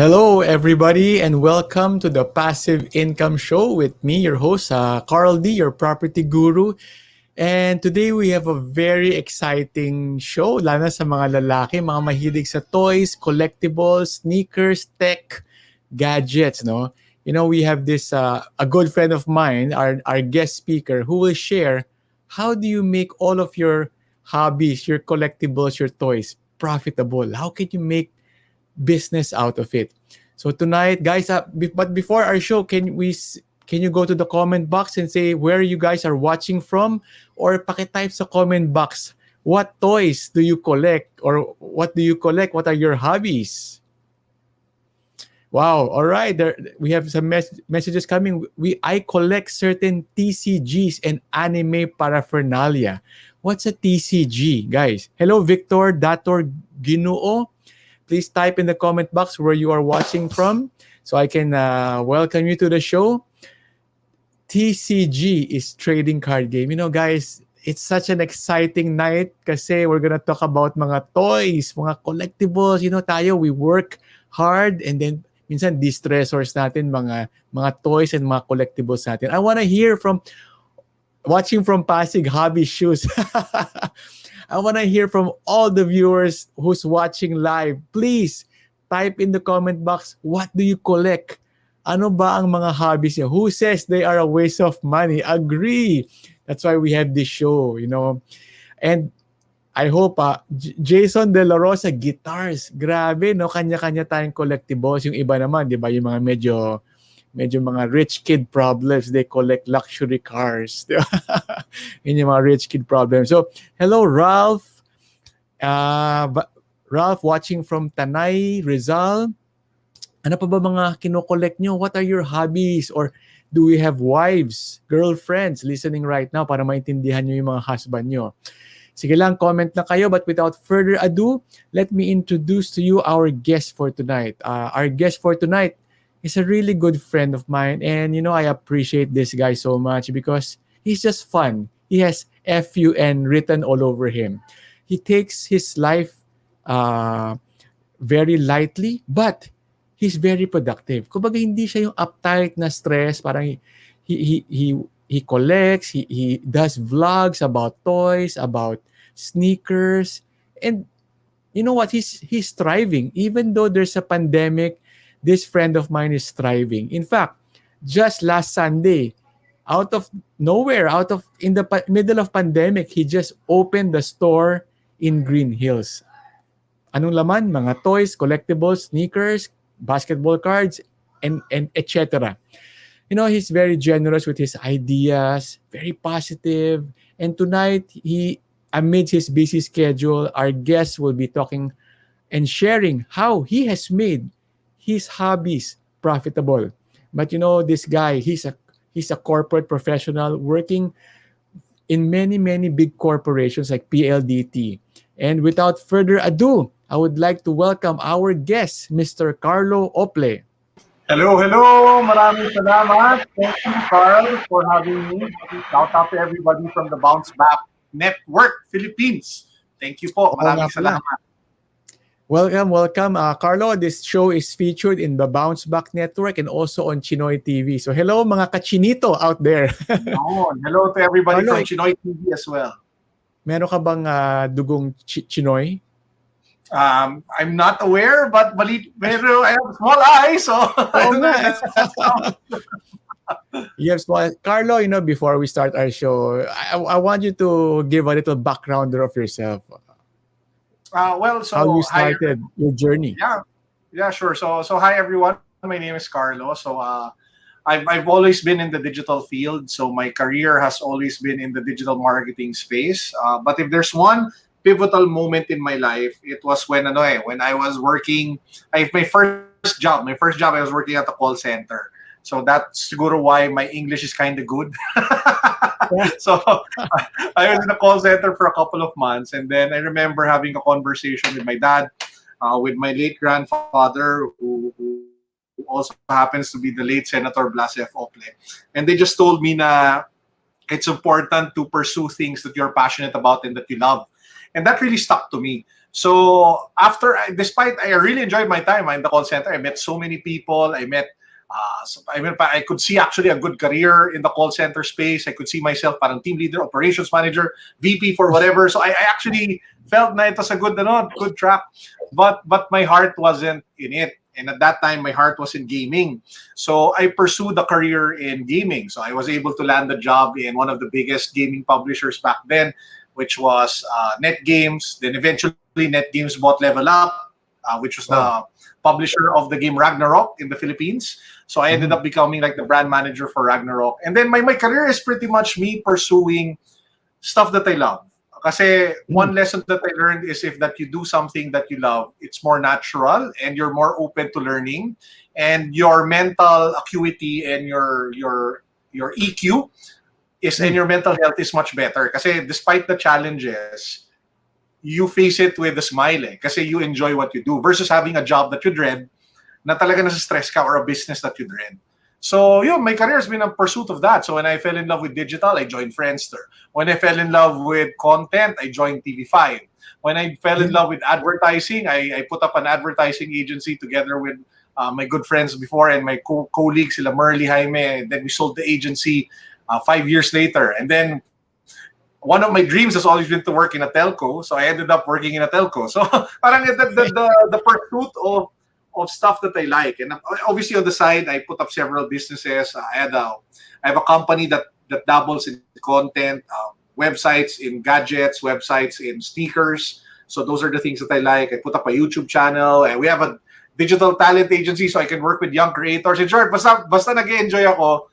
Hello, everybody, and welcome to the Passive Income Show with me, your host, Carl D, your property guru. And today we have a very exciting show, lalo na sa mga lalaki, mga mahilig sa toys, collectibles, sneakers, tech, gadgets, no? We have this, a good friend of mine, our guest speaker, who will share how do you make all of your hobbies, your collectibles, your toys profitable? How can you make business out of it? So tonight, guys, but before our show, can you go to the comment box and say where you guys are watching from, or pakitype sa comment box what toys do you collect, or what do you collect? What are your hobbies? Wow! All right, there we have some messages coming. I collect certain TCGs and anime paraphernalia. What's a TCG, guys? Hello, Victor Dator Ginoo. Please type in the comment box where you are watching from so I can welcome you to the show. TCG is trading card game. Guys, it's such an exciting night kasi we're gonna talk about mga toys, mga collectibles. Tayo, we work hard and then minsan distressors natin, mga toys and mga collectibles natin. I wanna hear from watching from Pasig Hobby Shoes. I want to hear from all the viewers who's watching live. Please type in the comment box, what do you collect? Ano ba ang mga hobbies niyo? Who says they are a waste of money? Agree. That's why we have this show, And I hope, Jason De La Rosa, guitars. Grabe, no? Kanya-kanya tayong collectibles. Yung iba naman, di ba? Yung mga medyo mga rich kid problems. They collect luxury cars. Yun yung mga rich kid problems. So, hello, Ralph. Ralph watching from Tanay, Rizal. Ano pa ba mga kinokollect nyo? What are your hobbies? Or do we have wives, girlfriends listening right now para maintindihan nyo yung mga husband nyo? Sige lang, comment na kayo. But without further ado, let me introduce to you our guest for tonight. Our guest for tonight is a really good friend of mine. And, I appreciate this guy so much because he's just fun. He has FUN written all over him. He takes his life very lightly, but he's very productive. Kumbaga, hindi siya yung uptight na stress. Parang he collects, he does vlogs about toys, about sneakers. And you know what? He's thriving. Even though there's a pandemic, this friend of mine is thriving. In fact, just last Sunday, out of nowhere, in the middle of pandemic, he just opened the store in Green Hills. Anong laman? Mga toys, collectibles, sneakers, basketball cards, and etc. He's very generous with his ideas, very positive. And tonight, amidst his busy schedule, our guest will be talking and sharing how he has made his hobbies profitable. But this guy, he's a corporate professional working in many, many big corporations like PLDT. And without further ado, I would like to welcome our guest, Mr. Carlo Ople. Hello. Maraming salamat. Thank you, Carl, for having me. Shout out to everybody from the Bounce Back Network, Philippines. Thank you po. Maraming salamat. Welcome. Carlo, this show is featured in the Bounce Back Network and also on Chinoy TV. So hello mga kachinito out there. Hello to everybody Carlo, from Chinoy TV as well. Meron ka bang dugong Chinoy? I'm not aware, but pero I have small eyes, so You have small. Carlo, before we start our show, I want you to give a little background of yourself. So how you started your journey? Yeah, sure. So hi everyone. My name is Carlo. So I've always been in the digital field. So my career has always been in the digital marketing space. But if there's one pivotal moment in my life, it was when I was working. My first job, I was working at a call center. So that's siguro why my English is kind of good. So I was in a call center for a couple of months, and then I remember having a conversation with my dad, with my late grandfather, who also happens to be the late Senator Blas F. Ople. And they just told me na it's important to pursue things that you're passionate about and that you love. And that really stuck to me. So despite I really enjoyed my time in the call center, I met so many people. I could see actually a good career in the call center space. I could see myself parang team leader, operations manager, VP for whatever. So I actually felt na it was a good track. But my heart wasn't in it. And at that time, my heart was in gaming. So I pursued a career in gaming. So I was able to land a job in one of the biggest gaming publishers back then, which was Net Games. Then eventually Net Games bought Level Up, which was the publisher of the game Ragnarok in the Philippines. So I ended up becoming like the brand manager for Ragnarok. And then my career is pretty much me pursuing stuff that I love. Kasi one lesson that I learned is if that you do something that you love, it's more natural and you're more open to learning, and your mental acuity and your EQ is and your mental health is much better. Kasi despite the challenges, you face it with a smile kasi you enjoy what you do versus having a job that you dread na talaga nasa-stress ka or a business that you dread. So, my career has been a pursuit of that. So, when I fell in love with digital, I joined Friendster. When I fell in love with content, I joined TV5. When I fell in love with advertising, I put up an advertising agency together with my good friends before and my colleagues, sila Merly, Jaime. And then we sold the agency 5 years later. And then, one of my dreams has always been to work in a telco. So, I ended up working in a telco. So, parang the pursuit of stuff that I like. And obviously on the side, I put up several businesses. I have a company that dabbles in content, websites in gadgets, websites in sneakers. So those are the things that I like. I put up a YouTube channel, and we have a digital talent agency so I can work with young creators. In short, basta nag-enjoy ako,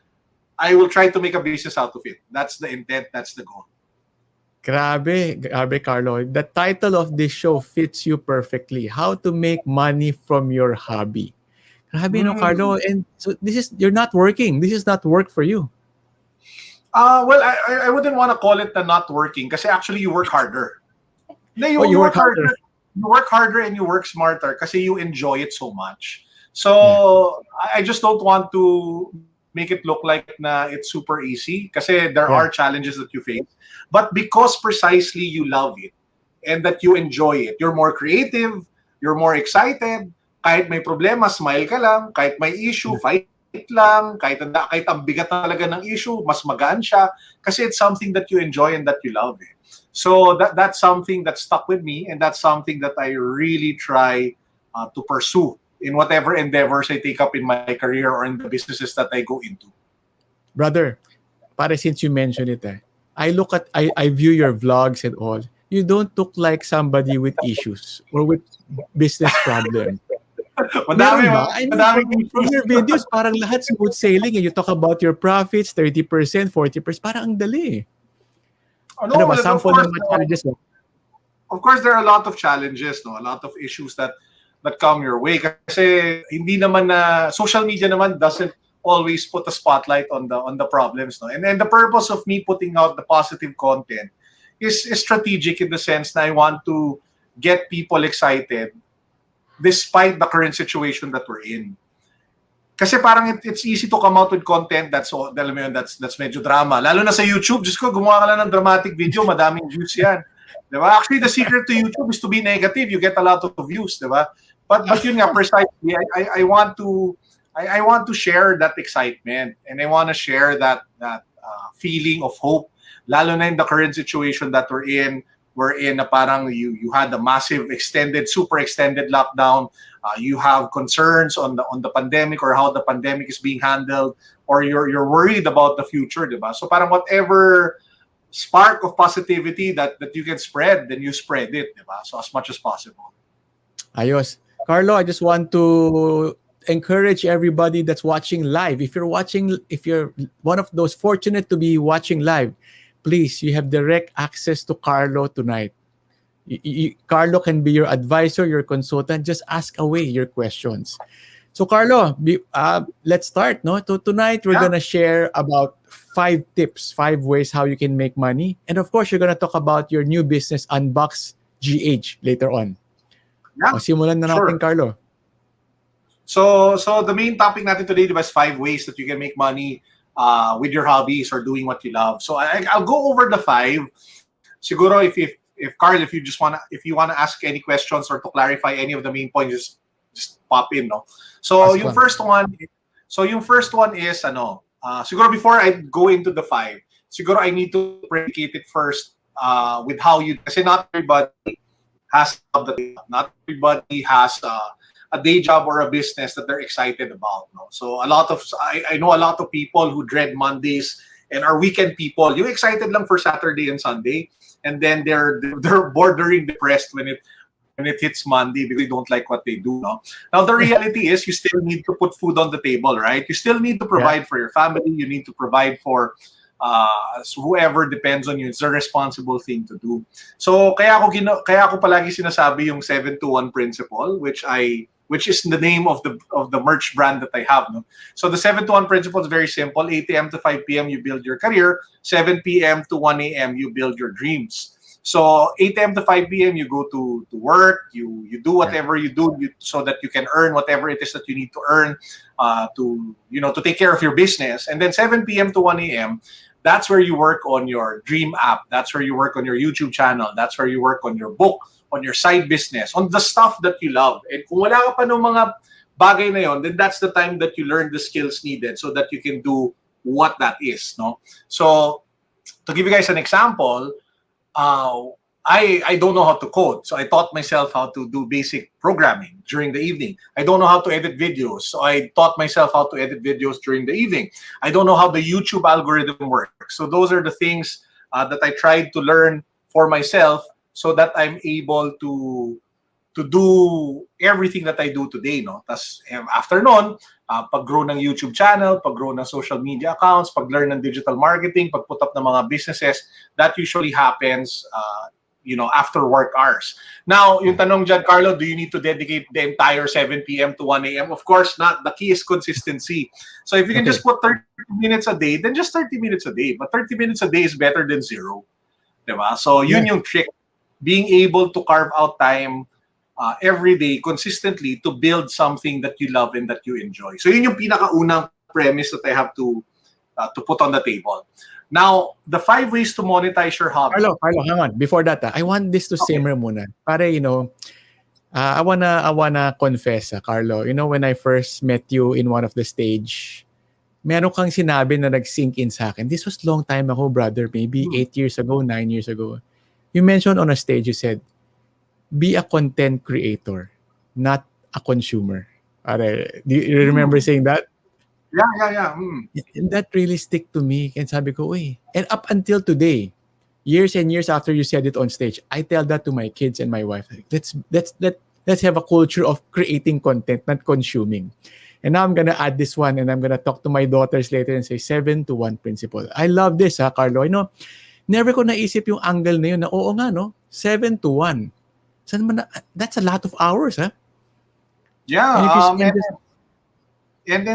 I will try to make a business out of it. That's the intent. That's the goal. Grabe, Carlo. The title of this show fits you perfectly. How to make money from your hobby. Grabe, no, Carlo. And so you're not working. This is not work for you. Well, I wouldn't want to call it the not working because actually you work harder. No, you work harder. You work harder and you work smarter because you enjoy it so much. So I just don't want to make it look like it's super easy kasi there are challenges that you face. But because precisely you love it and that you enjoy it, you're more creative, you're more excited. Kahit may problema, smile ka lang. Kahit may issue, fight lang. Kahit ang bigat talaga ng issue, mas magaan siya. Kasi it's something that you enjoy and that you love. So that's something that stuck with me, and that's something that I really try to pursue in whatever endeavors I take up in my career or in the businesses that I go into. Brother, since you mentioned it, I view your vlogs and all. You don't look like somebody with issues or with business problems. Madami from your videos, parang lahat smooth sailing. You talk about your profits, 30%, 40%. Parang ang dali. Ano ba? Sample ng mga challenges mo? Of course, there are a lot of challenges, a lot of issues that come your way. Kasi hindi naman social media naman doesn't always put a spotlight on the problems. And the purpose of me putting out the positive content is strategic in the sense that I want to get people excited despite the current situation that we're in. Kasi parang it's easy to come out with content that's medyo drama. Lalo na sa YouTube, just ko, gumawa ka lang ng dramatic video, madaming views yan. Diba? Actually, the secret to YouTube is to be negative. You get a lot of views, diba? But yun nga, precisely, I want to share that excitement, and I want to share that feeling of hope. Lalo na in the current situation that we're in na parang you had a massive super extended lockdown. You have concerns on the pandemic or how the pandemic is being handled, or you're worried about the future, diba? So parang whatever spark of positivity that you can spread, then you spread it, diba? So as much as possible. Ayos. Carlo, I just want to encourage everybody that's watching live. If you're one of those fortunate to be watching live, please, you have direct access to Carlo tonight. Carlo can be your advisor, your consultant. Just ask away your questions. So, Carlo, let's start. No, tonight we're gonna share about 5 tips, 5 ways how you can make money, and of course, you're gonna talk about your new business, Unbox GH, later on. Yeah, simulan na natin, Carlo. So the main topic natin today is 5 ways that you can make money with your hobbies or doing what you love. So I'll go over the 5. Siguro if if Carl, if you wanna ask any questions or to clarify any of the main points, just pop in, no. So Ask yung one. first one, is ano. Siguro before I go into the five, siguro I need to predicate it first with how you. Kasi not everybody has a job that not everybody has a day job or a business that they're excited about. No? So I know a lot of people who dread Mondays and are weekend people. You're excited lang for Saturday and Sunday, and then they're bordering depressed when it hits Monday because they don't like what they do. No? Now the reality is you still need to put food on the table, right? You still need to provide for your family. You need to provide for whoever depends on you. It's a responsible thing to do. So kaya ako palagi sinasabi yung 7-to-1 principle, which is the name of the merch brand that I have. No? So the 7-to-1 principle is very simple. 8 a.m. to 5 p.m. you build your career. 7 p.m. to 1 a.m. you build your dreams. So 8 a.m. to 5 p.m. you go to work. You do whatever you do so that you can earn whatever it is that you need to earn to take care of your business. And then 7 p.m. to 1 a.m. that's where you work on your dream app. That's where you work on your YouTube channel. That's where you work on your book, on your side business, on the stuff that you love. And kung wala ka pa ng mga bagay na yon, then that's the time that you learn the skills needed so that you can do what that is. No? So to give you guys an example, I don't know how to code, so I taught myself how to do basic programming during the evening. I don't know how to edit videos, so I taught myself how to edit videos during the evening. I don't know how the YouTube algorithm works. So those are the things that I tried to learn for myself so that I'm able to do everything that I do today. No? Tas, after nun, pag-grow ng YouTube channel, pag-grow ng social media accounts, pag-learn ng digital marketing, pag-put up ng mga businesses, that usually happens after work hours. Now, yung tanong dyan, Carlo, do you need to dedicate the entire 7 p.m. to 1 a.m.? Of course not. The key is consistency. So if you can just put 30 minutes a day, then just 30 minutes a day. But 30 minutes a day is better than zero. Diba? So yun yung trick. Being able to carve out time every day consistently to build something that you love and that you enjoy. So yun yung pinakaunang premise that I have to put on the table. Now, the 5 ways to monetize your hobby. Carlo, hang on. Before that, I want this to simmer muna. Para, I wanna confess, Carlo. When I first met you in one of the stage, meron kang sinabi na nag-sink in sa akin. This was long time ago, brother. Maybe 8 years ago, 9 years ago. You mentioned on a stage, you said, be a content creator, not a consumer. Do you remember saying that? Yeah. And that really stick to me. And sabi ko, and up until today, years and years after you said it on stage, I tell that to my kids and my wife. Let's have a culture of creating content, not consuming. And now I'm gonna add this one, and I'm gonna talk to my daughters later and say 7-to-1 principle. I love this, Carlo. Never ko naisip yung angle na yun na, oo nga, no? 7-to-1. That's a lot of hours, huh? Yeah. And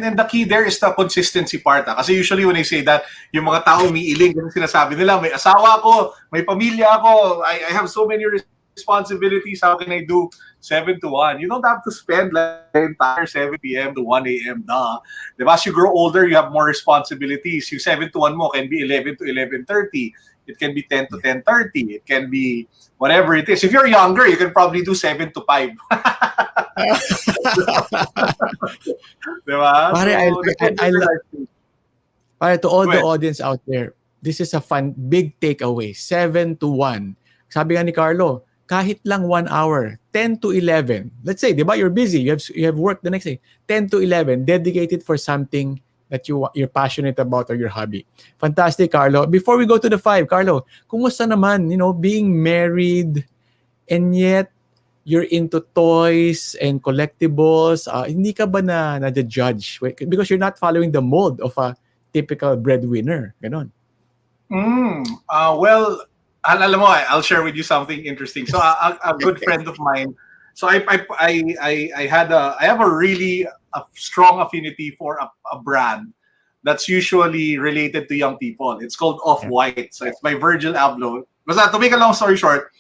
then the key there is the consistency part. Kasi usually when I say that, yung mga tao umiiling, yung sinasabi nila, may asawa ako, may pamilya ako, I have so many responsibilities, how can I do 7-to-1? You don't have to spend like the entire 7 p.m. to 1 a.m. Diba? As you grow older, you have more responsibilities. Yung 7-to-1 mo can be 11 to 11:30. It can be 10 to 10:30. It can be whatever it is. If you're younger, you can probably do 7 to 5. Diba? Pare, to all the audience out there, this is a fun, big takeaway. 7-to-1. Sabi nga ni Carlo, kahit lang 1 hour, 10 to 11. Let's say, diba, you're busy, you have work the next day. 10 to 11, dedicated for something that you're passionate about or your hobby. Fantastic, Carlo. Before we go to the 5, Carlo, kumusta naman, being married and yet you're into toys and collectibles? Hindi ka ba na-judge? Because you're not following the mold of a typical breadwinner. Ganon. Well, alam mo, I'll share with you something interesting. So a good friend of mine, so I have a really strong affinity for a brand that's usually related to young people. It's called Off-White. So it's by Virgil Abloh. Basta, to make a long story short,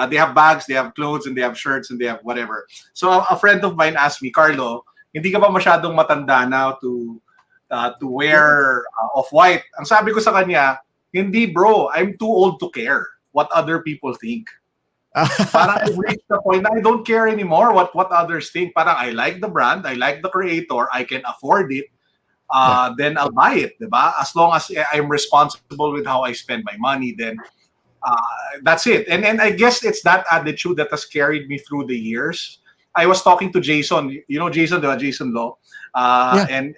they have bags, they have clothes, and they have shirts, and they have whatever. So a friend of mine asked me, Carlo, hindi ka ba masyadong matanda na to wear Off-White? Ang sabi ko sa kanya, Hindi, bro. I'm too old to care what other people think. Parang I've reached the point na I don't care anymore what others think. Parang I like the brand, I like the creator, I can afford it, Yeah. then I'll buy it, diba? As long as I'm responsible with how I spend my money, then that's it. And I guess it's that attitude that has carried me through the years. I was talking to Jason, you know Jason, diba? Jason Law, Yeah.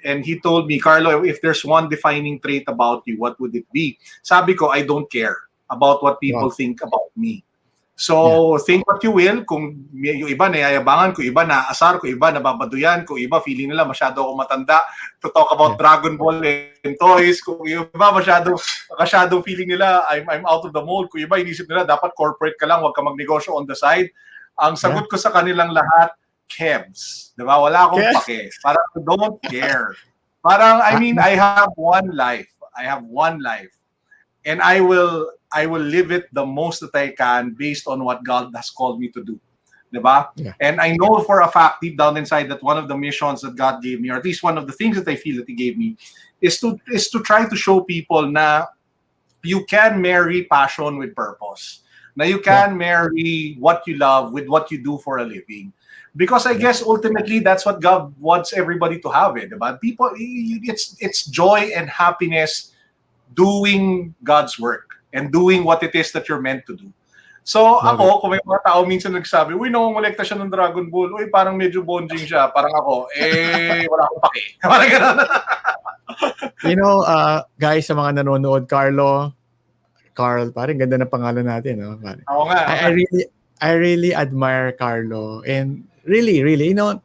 and he told me, Carlo, if there's one defining trait about you, what would it be? Sabi ko, I don't care about what people Wow. think about me. Yeah. So, think what you will. Kung yung iba nayayabangan, kung iba naaasar, kung iba nababaduyan, kung iba feeling nila masyado ako matanda to talk Yeah. about Dragon Ball and toys, kung iba masyadong feeling nila I'm out of the mold, kung iba inisip nila dapat corporate ka lang, wag ka magnegosyo on the side. Ang Yeah. sagot ko sa kanilang lahat, Kebs. Diba? Wala akong Okay. pake. Parang don't care. Parang, I mean, I have one life. I have one life. And I will live it the most that I can based on what God has called me to do. Diba? Yeah. And I know for a fact deep down inside that one of the missions that God gave me, or at least one of the things that I feel that He gave me, is to try to show people na you can marry passion with purpose. Na you can marry what you love with what you do for a living. Because I guess ultimately that's what God wants everybody to have it. Diba? People, it's joy and happiness doing God's work and doing what it is that you're meant to do. So Love ako, kung may mga tao minsan nagsabi, uy, nangongolekta siya ng Dragon Ball, uy, parang medyo bonjing siya. Parang ako, wala akong pake. Parang gano'n. You know, guys, sa mga nanonood, Carl, parang ganda ng pangalan natin, no? Oo nga. I really admire Carlo, and really, you know,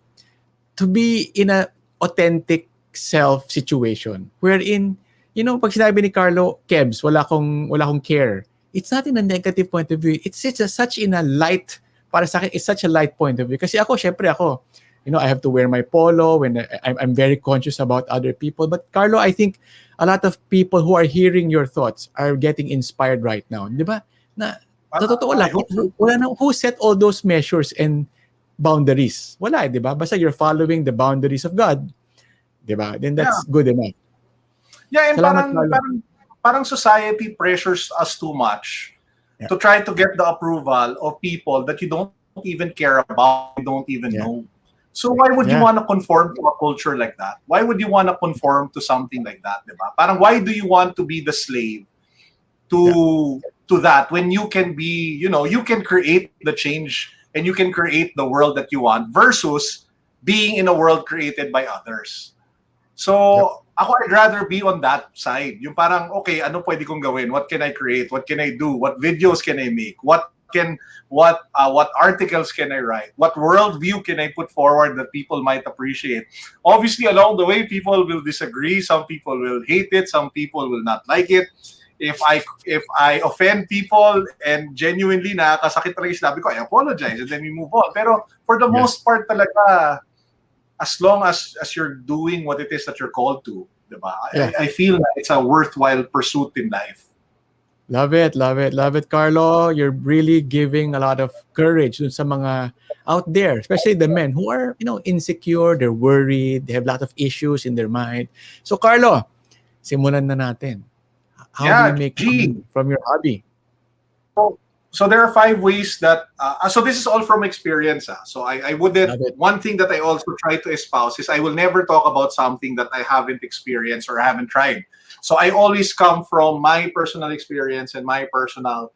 to be in a authentic self situation wherein, you know, pag sinabi ni Carlo, Kebs, wala akong care. It's not in a negative point of view. It's such in a light, para sa akin, it's such a light point of view. Kasi syempre ako, you know, I have to wear my polo when I'm very conscious about other people. But Carlo, I think a lot of people who are hearing your thoughts are getting inspired right now. Di ba? Na, totoo lang, who set all those measures and boundaries? Wala, di ba? Basta you're following the boundaries of God. Di ba? Then that's good enough. Yeah, and Salamat, parang society pressures us too much to try to get the approval of people that you don't even care about, you don't even know. So why would you want to conform to a culture like that? Why would you want to conform to something like that, diba? Parang why do you want to be the slave to that when you can be, you know, you can create the change and you can create the world that you want versus being in a world created by others. So, ako, I'd rather be on that side. Yung parang, okay, ano pwede kong gawin? What can I create? What can I do? What videos can I make? What articles can I write? What worldview can I put forward that people might appreciate? Obviously, along the way, people will disagree. Some people will hate it. Some people will not like it. If I offend people and genuinely nakakasakit talaga yung sinabi ko, I apologize and then we move on. Pero for the most part talaga, as long as you're doing what it is that you're called to, diba? I feel like it's a worthwhile pursuit in life. Love it, Carlo. You're really giving a lot of courage dun sa mga out there, especially the men who are, you know, insecure, they're worried, they have a lot of issues in their mind. So, Carlo, simulan na natin. How do you make money from your hobby? So there are 5 ways that, so this is all from experience. So I wouldn't, one thing that I also try to espouse is I will never talk about something that I haven't experienced or haven't tried. So I always come from my personal experience and my personal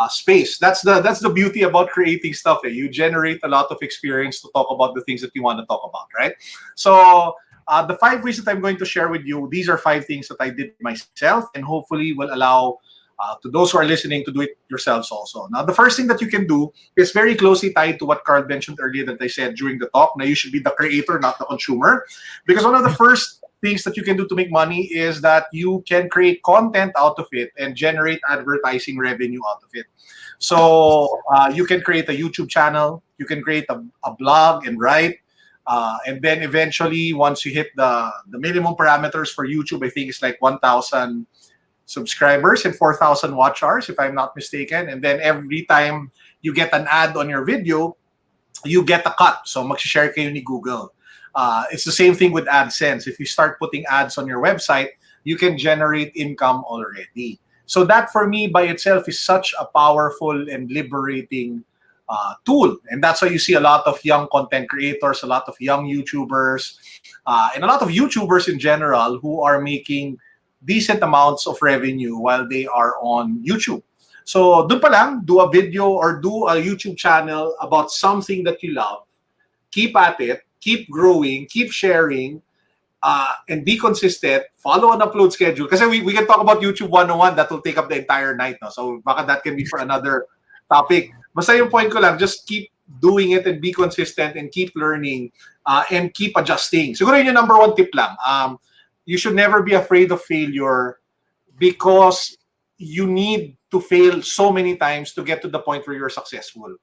space. That's the beauty about creating stuff. You generate a lot of experience to talk about the things that you want to talk about, right? So the 5 ways that I'm going to share with you, these are 5 things that I did myself and hopefully will allow to those who are listening to do it yourselves also. Now, the first thing that you can do is very closely tied to what Carl mentioned earlier that I said during the talk. Now, you should be the creator, not the consumer. Because one of the first things that you can do to make money is that you can create content out of it and generate advertising revenue out of it. So you can create a YouTube channel, you can create a blog and write. And then eventually, once you hit the minimum parameters for YouTube, I think it's like 1,000 subscribers and 4,000 watch hours, if I'm not mistaken. And then every time you get an ad on your video, you get a cut. So mag-share kayo ni Google. It's the same thing with AdSense. If you start putting ads on your website, you can generate income already. So that for me by itself is such a powerful and liberating tool. And that's why you see a lot of young content creators, a lot of young YouTubers, and a lot of YouTubers in general who are making decent amounts of revenue while they are on YouTube. So doon pa lang, do a video or do a YouTube channel about something that you love. Keep at it, keep growing, keep sharing, and be consistent. Follow an upload schedule. Kasi we can talk about YouTube 101. That will take up the entire night. No? So baka that can be for another topic. Basta yung point ko lang, just keep doing it and be consistent and keep learning and keep adjusting. Siguro yun yung number one tip lang. You should never be afraid of failure because you need to fail so many times to get to the point where you're successful.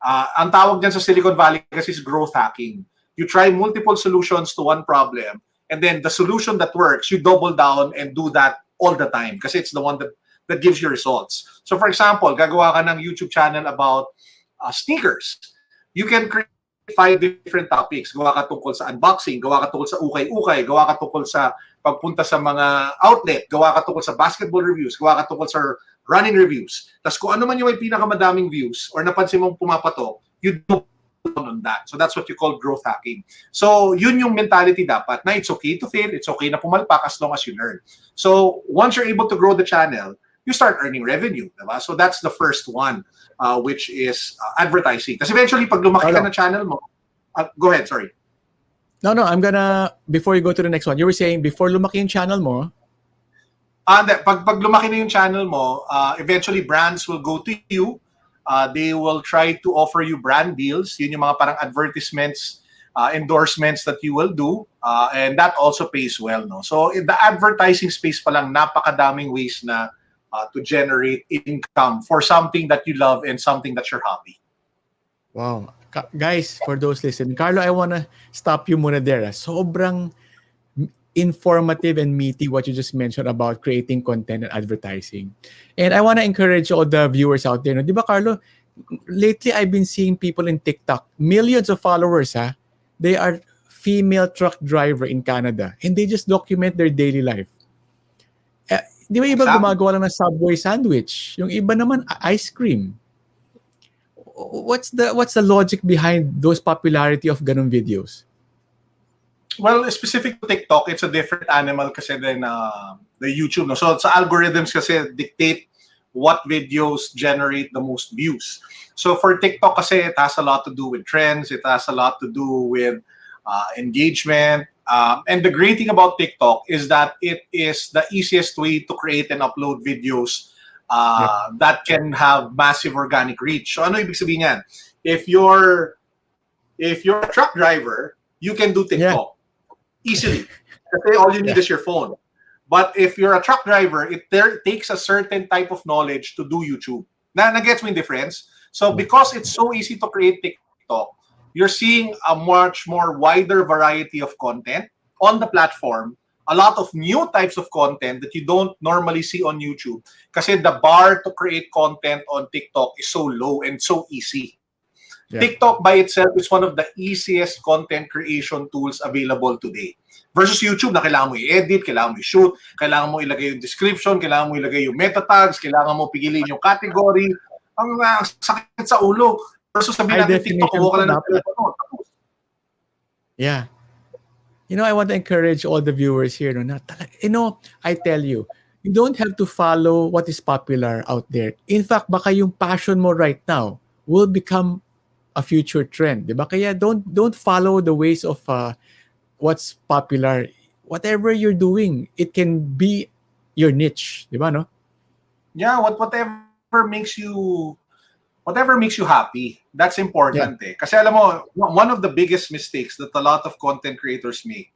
Ang tawag dyan sa Silicon Valley kasi is growth hacking. You try multiple solutions to one problem, and then the solution that works, you double down and do that all the time kasi it's the one that gives you results. So for example, gagawa ka ng YouTube channel about sneakers. You can create 5 different topics. Gawa ka tungkol sa unboxing, gawa ka tungkol sa ukay-ukay, gawa ka tungkol sa pagpunta sa mga outlet, gawa ka tungkol sa basketball reviews, gawa ka tungkol sa running reviews. Tapos kung ano man yung may pinakamadaming views or napansin mong pumapatok, you do on that. So that's what you call growth hacking. So yun yung mentality dapat na it's okay to fail, it's okay na pumalpak as long as you learn. So once you're able to grow the channel, you start earning revenue. Diba? So that's the first one, which is advertising. Kasi eventually, pag lumaki ka na channel mo, go ahead, sorry. No, I'm gonna, before you go to the next one, you were saying before lumaki yung channel mo, pag lumaki na yung channel mo, eventually brands will go to you. They will try to offer you brand deals. Yun yung mga parang advertisements, endorsements that you will do. And that also pays well. No? So in the advertising space pa lang, napakadaming ways na to generate income for something that you love and something that's your hobby. Wow. Guys, for those listening, Carlo, I wanna stop you muna there. Sobrang informative and meaty what you just mentioned about creating content and advertising. And I want to encourage all the viewers out there. No? Di ba, Carlo, lately I've been seeing people in TikTok, millions of followers, they are female truck driver in Canada and they just document their daily life. Di ba iba gumagawa lang ng Subway sandwich? Yung iba naman, ice cream. What's the logic behind those popularity of ganun videos? Well, specific to TikTok, it's a different animal kasi than the YouTube. No? So sa algorithms kasi dictate what videos generate the most views. So for TikTok kasi it has a lot to do with trends. It has a lot to do with engagement. And the great thing about TikTok is that it is the easiest way to create and upload videos that can have massive organic reach. So ano ibig sabihin yan? If you're a truck driver, you can do TikTok easily. Kasi all you need is your phone. But if you're a truck driver, it takes a certain type of knowledge to do YouTube. Na-gets mo yung difference? So because it's so easy to create TikTok, you're seeing a much more wider variety of content on the platform, a lot of new types of content that you don't normally see on YouTube. Kasi the bar to create content on TikTok is so low and so easy. Yeah. TikTok by itself is one of the easiest content creation tools available today. Versus YouTube na kailangan mo i-edit, kailangan mo i-shoot, kailangan mo ilagay yung description, kailangan mo ilagay yung meta tags, kailangan mo pigilin yung category. Ang sakit sa ulo. Versus sabihin natin TikTok, kuha ka lang ng telepono. Yeah. You know, I want to encourage all the viewers here. I tell you, you don't have to follow what is popular out there. In fact, baka yung passion mo right now will become a future trend. Diba? Kaya don't follow the ways of what's popular. Whatever you're doing, it can be your niche. Diba, no? Yeah, whatever makes you happy. That's important. Yeah. Kasi alam mo, one of the biggest mistakes that a lot of content creators make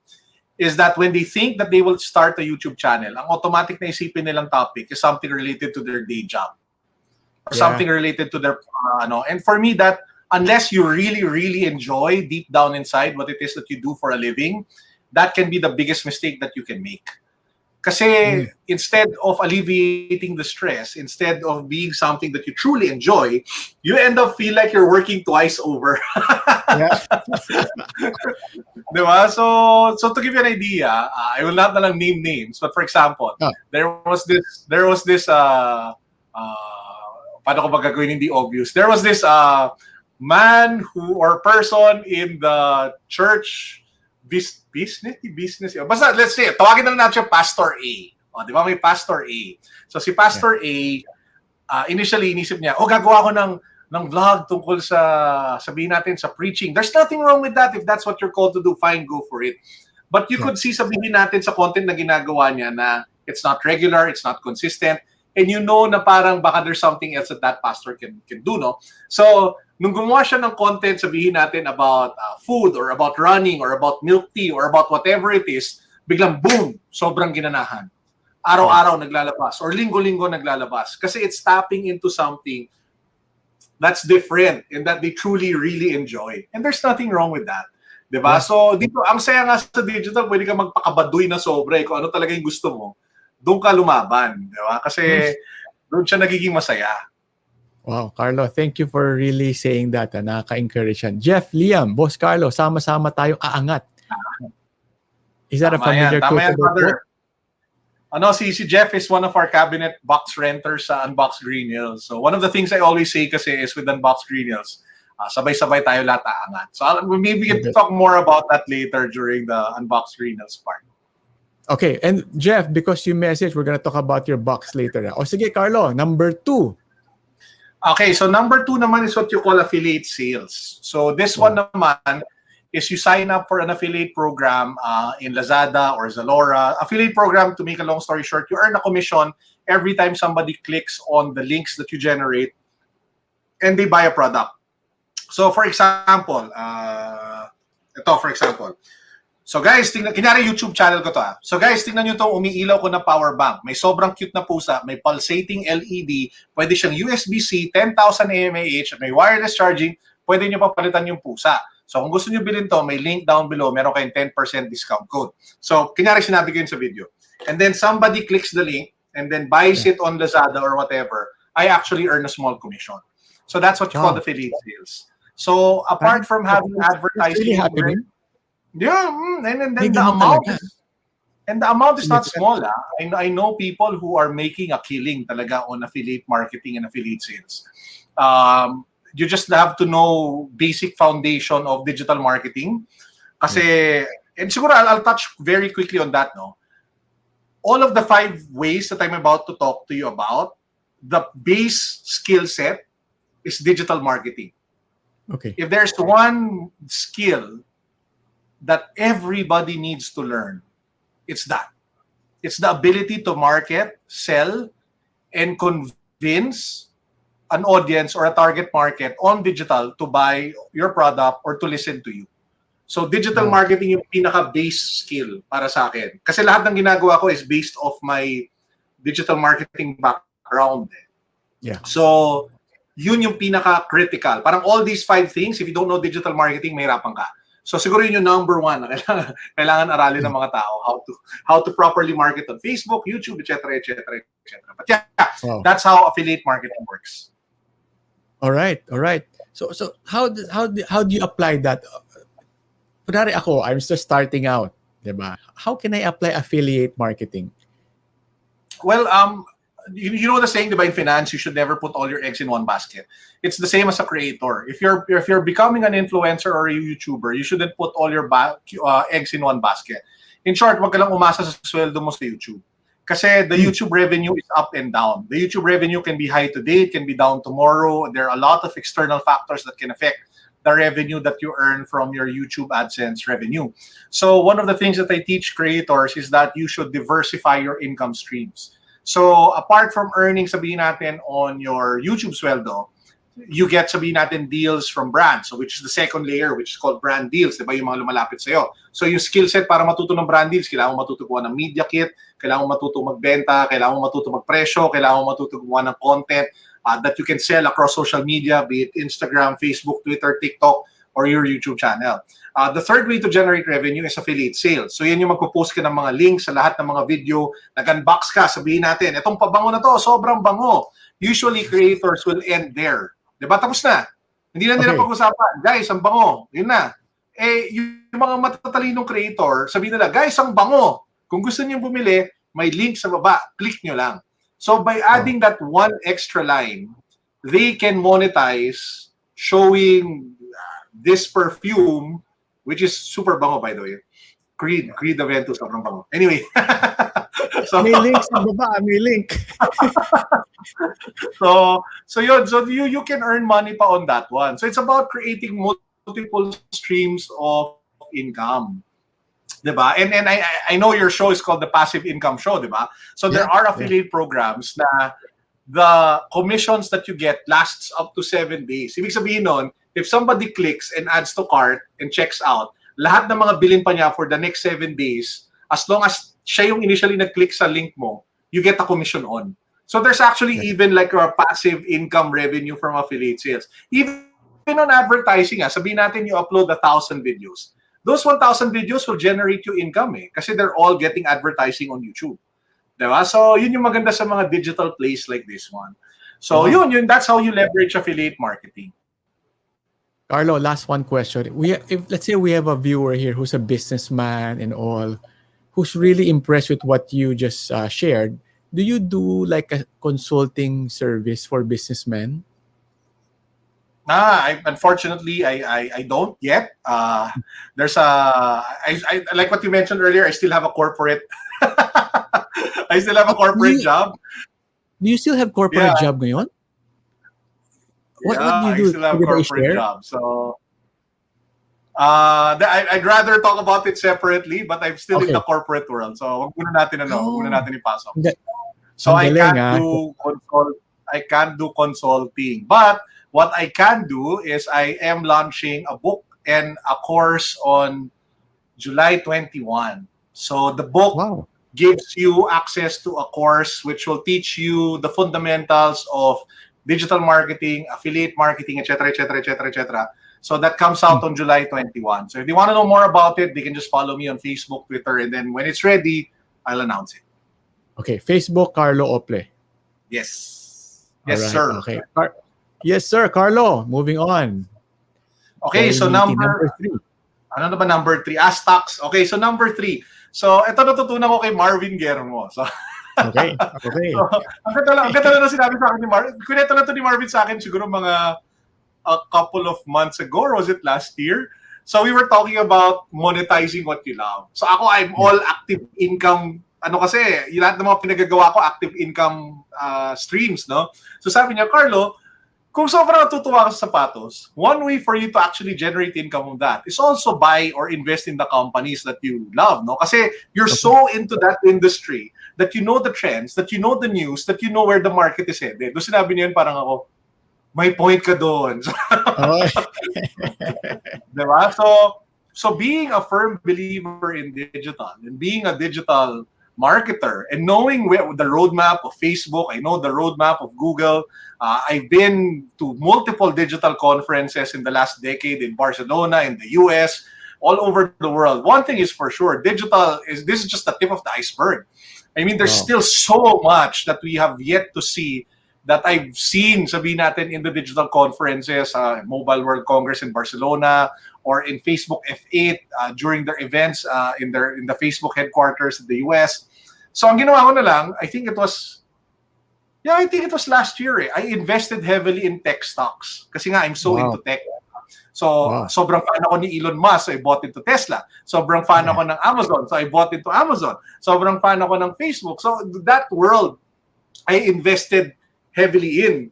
is that when they think that they will start a YouTube channel, ang automatic na isipin nilang topic is something related to their day job or something related to their and for me that unless you really, really enjoy deep down inside what it is that you do for a living, that can be the biggest mistake that you can make. Kasi instead of alleviating the stress, instead of being something that you truly enjoy, you end up feel like you're working twice over. Yeah. Diba? So to give you an idea, I will not na lang name names, but for example, Ah. there was this paano ko ba gagawin hindi obvious? There was this man who or person in the church business. Basta let's say, tawagin na natin siya Pastor A. O, di ba may Pastor A? So si Pastor A, initially inisip niya, gagawa ko ng vlog tungkol sa, sabihin natin, sa preaching. There's nothing wrong with that. If that's what you're called to do, fine, go for it. But you could see, sabihin natin sa content na ginagawa niya na it's not regular, it's not consistent, and you know na parang baka there's something else that pastor can do, no? So, nung gumawa siya ng content, sabihin natin about food or about running or about milk tea or about whatever it is, biglang boom, sobrang ginanahan. Araw-araw naglalabas or linggo-linggo naglalabas kasi it's tapping into something that's different and that they truly, really enjoy. And there's nothing wrong with that. Diba? Yeah. So, dito, ang saya nga sa digital, pwede ka magpakabaduy na sobra. Kung ano talaga yung gusto mo, doon ka lumaban. Diba? Kasi doon siya nagiging masaya. Wow, Carlo, thank you for really saying that. Nakaka-encourage yan. Jeff, Liam, Boss Carlo, sama-sama tayong aangat. Is that a familiar quote about what? Si Jeff is one of our cabinet box renters sa Unbox Green Hills. So one of the things I always say kasi is with Unbox Green Hills, sabay-sabay tayo lahat aangat. So maybe we can talk more about that later during the Unbox Green Hills part. Okay, and Jeff, because you messaged, we're gonna talk about your box later. O sige, Carlo, number 2. Okay, so number 2 naman is what you call affiliate sales. So this one naman is you sign up for an affiliate program in Lazada or Zalora. Affiliate program, to make a long story short, you earn a commission every time somebody clicks on the links that you generate and they buy a product. So for example, So guys, tingnan, kunyari YouTube channel ko to. So guys, tingnan nyo itong umiilaw ko na power bank. May sobrang cute na pusa, may pulsating LED, pwede siyang USB-C, 10,000 mAh, may wireless charging, pwede nyo papalitan yung pusa. So kung gusto nyo bilhin to, may link down below, meron kayong 10% discount code. So kunyari sinabi ko yun sa video. And then somebody clicks the link and then buys it on Lazada or whatever, I actually earn a small commission. So that's what you call affiliate sales. So apart from having advertising, really happening. Yeah, and then the amount is not small. I know people who are making a killing talaga on affiliate marketing and affiliate sales. You just have to know basic foundation of digital marketing. Kasi, and siguro I'll touch very quickly on that, no? All of the 5 ways that I'm about to talk to you about, the base skill set is digital marketing. Okay. If there's one skill that everybody needs to learn, it's that. It's the ability to market, sell, and convince an audience or a target market on digital to buy your product or to listen to you. So digital marketing yung pinaka-base skill para sa akin. Kasi lahat ng ginagawa ko is based off my digital marketing background. Yeah. So yun yung pinaka-critical. Parang all these 5 things, if you don't know digital marketing, mahirapan ka. So siguro yun yung number 1 na kailangan aralin ng mga tao, how to properly market on Facebook, YouTube, etc., etc., etc. But yeah, that's how affiliate marketing works. All right. So how do you apply that? Kunwari ako, I'm just starting out, diba? How can I apply affiliate marketing? Well, you know the saying, diba, in finance, you should never put all your eggs in one basket. It's the same as a creator. If you're becoming an influencer or a YouTuber, you shouldn't put all your eggs in one basket. In short, wag ka lang umasa sa sweldo mo sa YouTube. Kasi the YouTube revenue is up and down. The YouTube revenue can be high today, it can be down tomorrow. There are a lot of external factors that can affect the revenue that you earn from your YouTube AdSense revenue. So one of the things that I teach creators is that you should diversify your income streams. So apart from earning, sabihin natin, on your YouTube sweldo, you get, sabihin natin, deals from brands, so which is the second layer, which is called brand deals, diba, yung mga lumalapit sa'yo. So yung skill set para matuto ng brand deals, kailangan mo matuto gumawa ng media kit, kailangan mo matuto magbenta, kailangan mo matuto magpresyo, kailangan mo matuto gumawa ng content that you can sell across social media, be it Instagram, Facebook, Twitter, TikTok, or your YouTube channel. The third way to generate revenue is affiliate sales. So yan yung magpo-post ka ng mga links sa lahat ng mga video, nag-unbox ka, sabihin natin, itong pabango na to, sobrang bango. Usually creators will end there. Diba? Tapos na. Hindi na nila pag-usapan. Guys, ang bango. Yun na. Yung mga matatalinong creator, sabihin nila, guys, ang bango. Kung gusto niyo bumili, may link sa baba. Click nyo lang. So by adding that one extra line, they can monetize showing this perfume, which is super bango, by the way. Creed Aventus, sobrang bango. Anyway. So, may link sa baba, may link. so you can earn money pa on that one. So it's about creating multiple streams of income. Diba? And I know your show is called the Passive Income Show, diba? So there are affiliate programs na the commissions that you get lasts up to 7 days. Ibig sabihin nun, if somebody clicks and adds to cart and checks out, lahat ng mga bilin pa niya for the next 7 days, as long as siya yung initially nag-click sa link mo, you get a commission on. So there's actually even like a passive income revenue from affiliate sales. Even on advertising, sabihin natin you upload 1,000 videos. Those 1,000 videos will generate you income kasi they're all getting advertising on YouTube. Diba? So yun yung maganda sa mga digital plays like this one. So yun, that's how you leverage affiliate marketing. Carlo, last one question. Let's say we have a viewer here who's a businessman and all, who's really impressed with what you just shared. Do you do like a consulting service for businessmen? Unfortunately, I don't yet. There's I like what you mentioned earlier. I still have a corporate. I still have a corporate job. Do you still have corporate job ngayon? What do you do? I still have a corporate job. So I'd rather talk about it separately, but I'm still in the corporate world. So wag muna natin ipasok. So I can't do consulting, but what I can do is I am launching a book and a course on July 21. So the book gives you access to a course which will teach you the fundamentals of digital marketing, affiliate marketing, etc., etc., etc., etc. So that comes out on July 21. So if you want to know more about it, they can just follow me on Facebook, Twitter, and then when it's ready, I'll announce it. Okay, Facebook, Carlo Ople. Yes. Yes, sir. Okay. Yes, sir, Carlo. Moving on. Okay, so number 3. Ano na ba number 3? Stocks. Okay, so number 3. So ito natutunan ko kay Marvin Guermo. So Okay. So, ang ganda na sinabi sa akin ni Marvin. Kuneta na to ni Marvin sa akin siguro mga a couple of months ago, or was it last year? So we were talking about monetizing what you love. So ako, I'm all active income. Ano kasi, yung lahat ng mga pinagagawa ko, active income streams, no? So sabi niya, Carlo, kung sobrang natutuwa ka sa sapatos, one way for you to actually generate income from that is also buy or invest in the companies that you love, no? Kasi you're so into that industry that you know the trends, that you know the news, that you know where the market is headed. Doon sinabi niya yun, parang ako, may point ka doon. Diba? So being a firm believer in digital and being a digital marketer and knowing the roadmap of Facebook, I know the roadmap of Google. I've been to multiple digital conferences in the last decade in Barcelona, in the US, all over the world. One thing is for sure, this is just the tip of the iceberg. I mean, there's still so much that we have yet to see that I've seen, sabihin natin, in the digital conferences, Mobile World Congress in Barcelona, or in Facebook F8 during their events in the Facebook headquarters in the US. So ang ginawa ko na lang, I think it was last year. I invested heavily in tech stocks kasi nga I'm so into tech. So sobrang fan ako ni Elon Musk, so I bought into Tesla. Sobrang fan ako ng Amazon, so I bought into Amazon. Sobrang fan ako ng Facebook. So that world, I invested heavily in.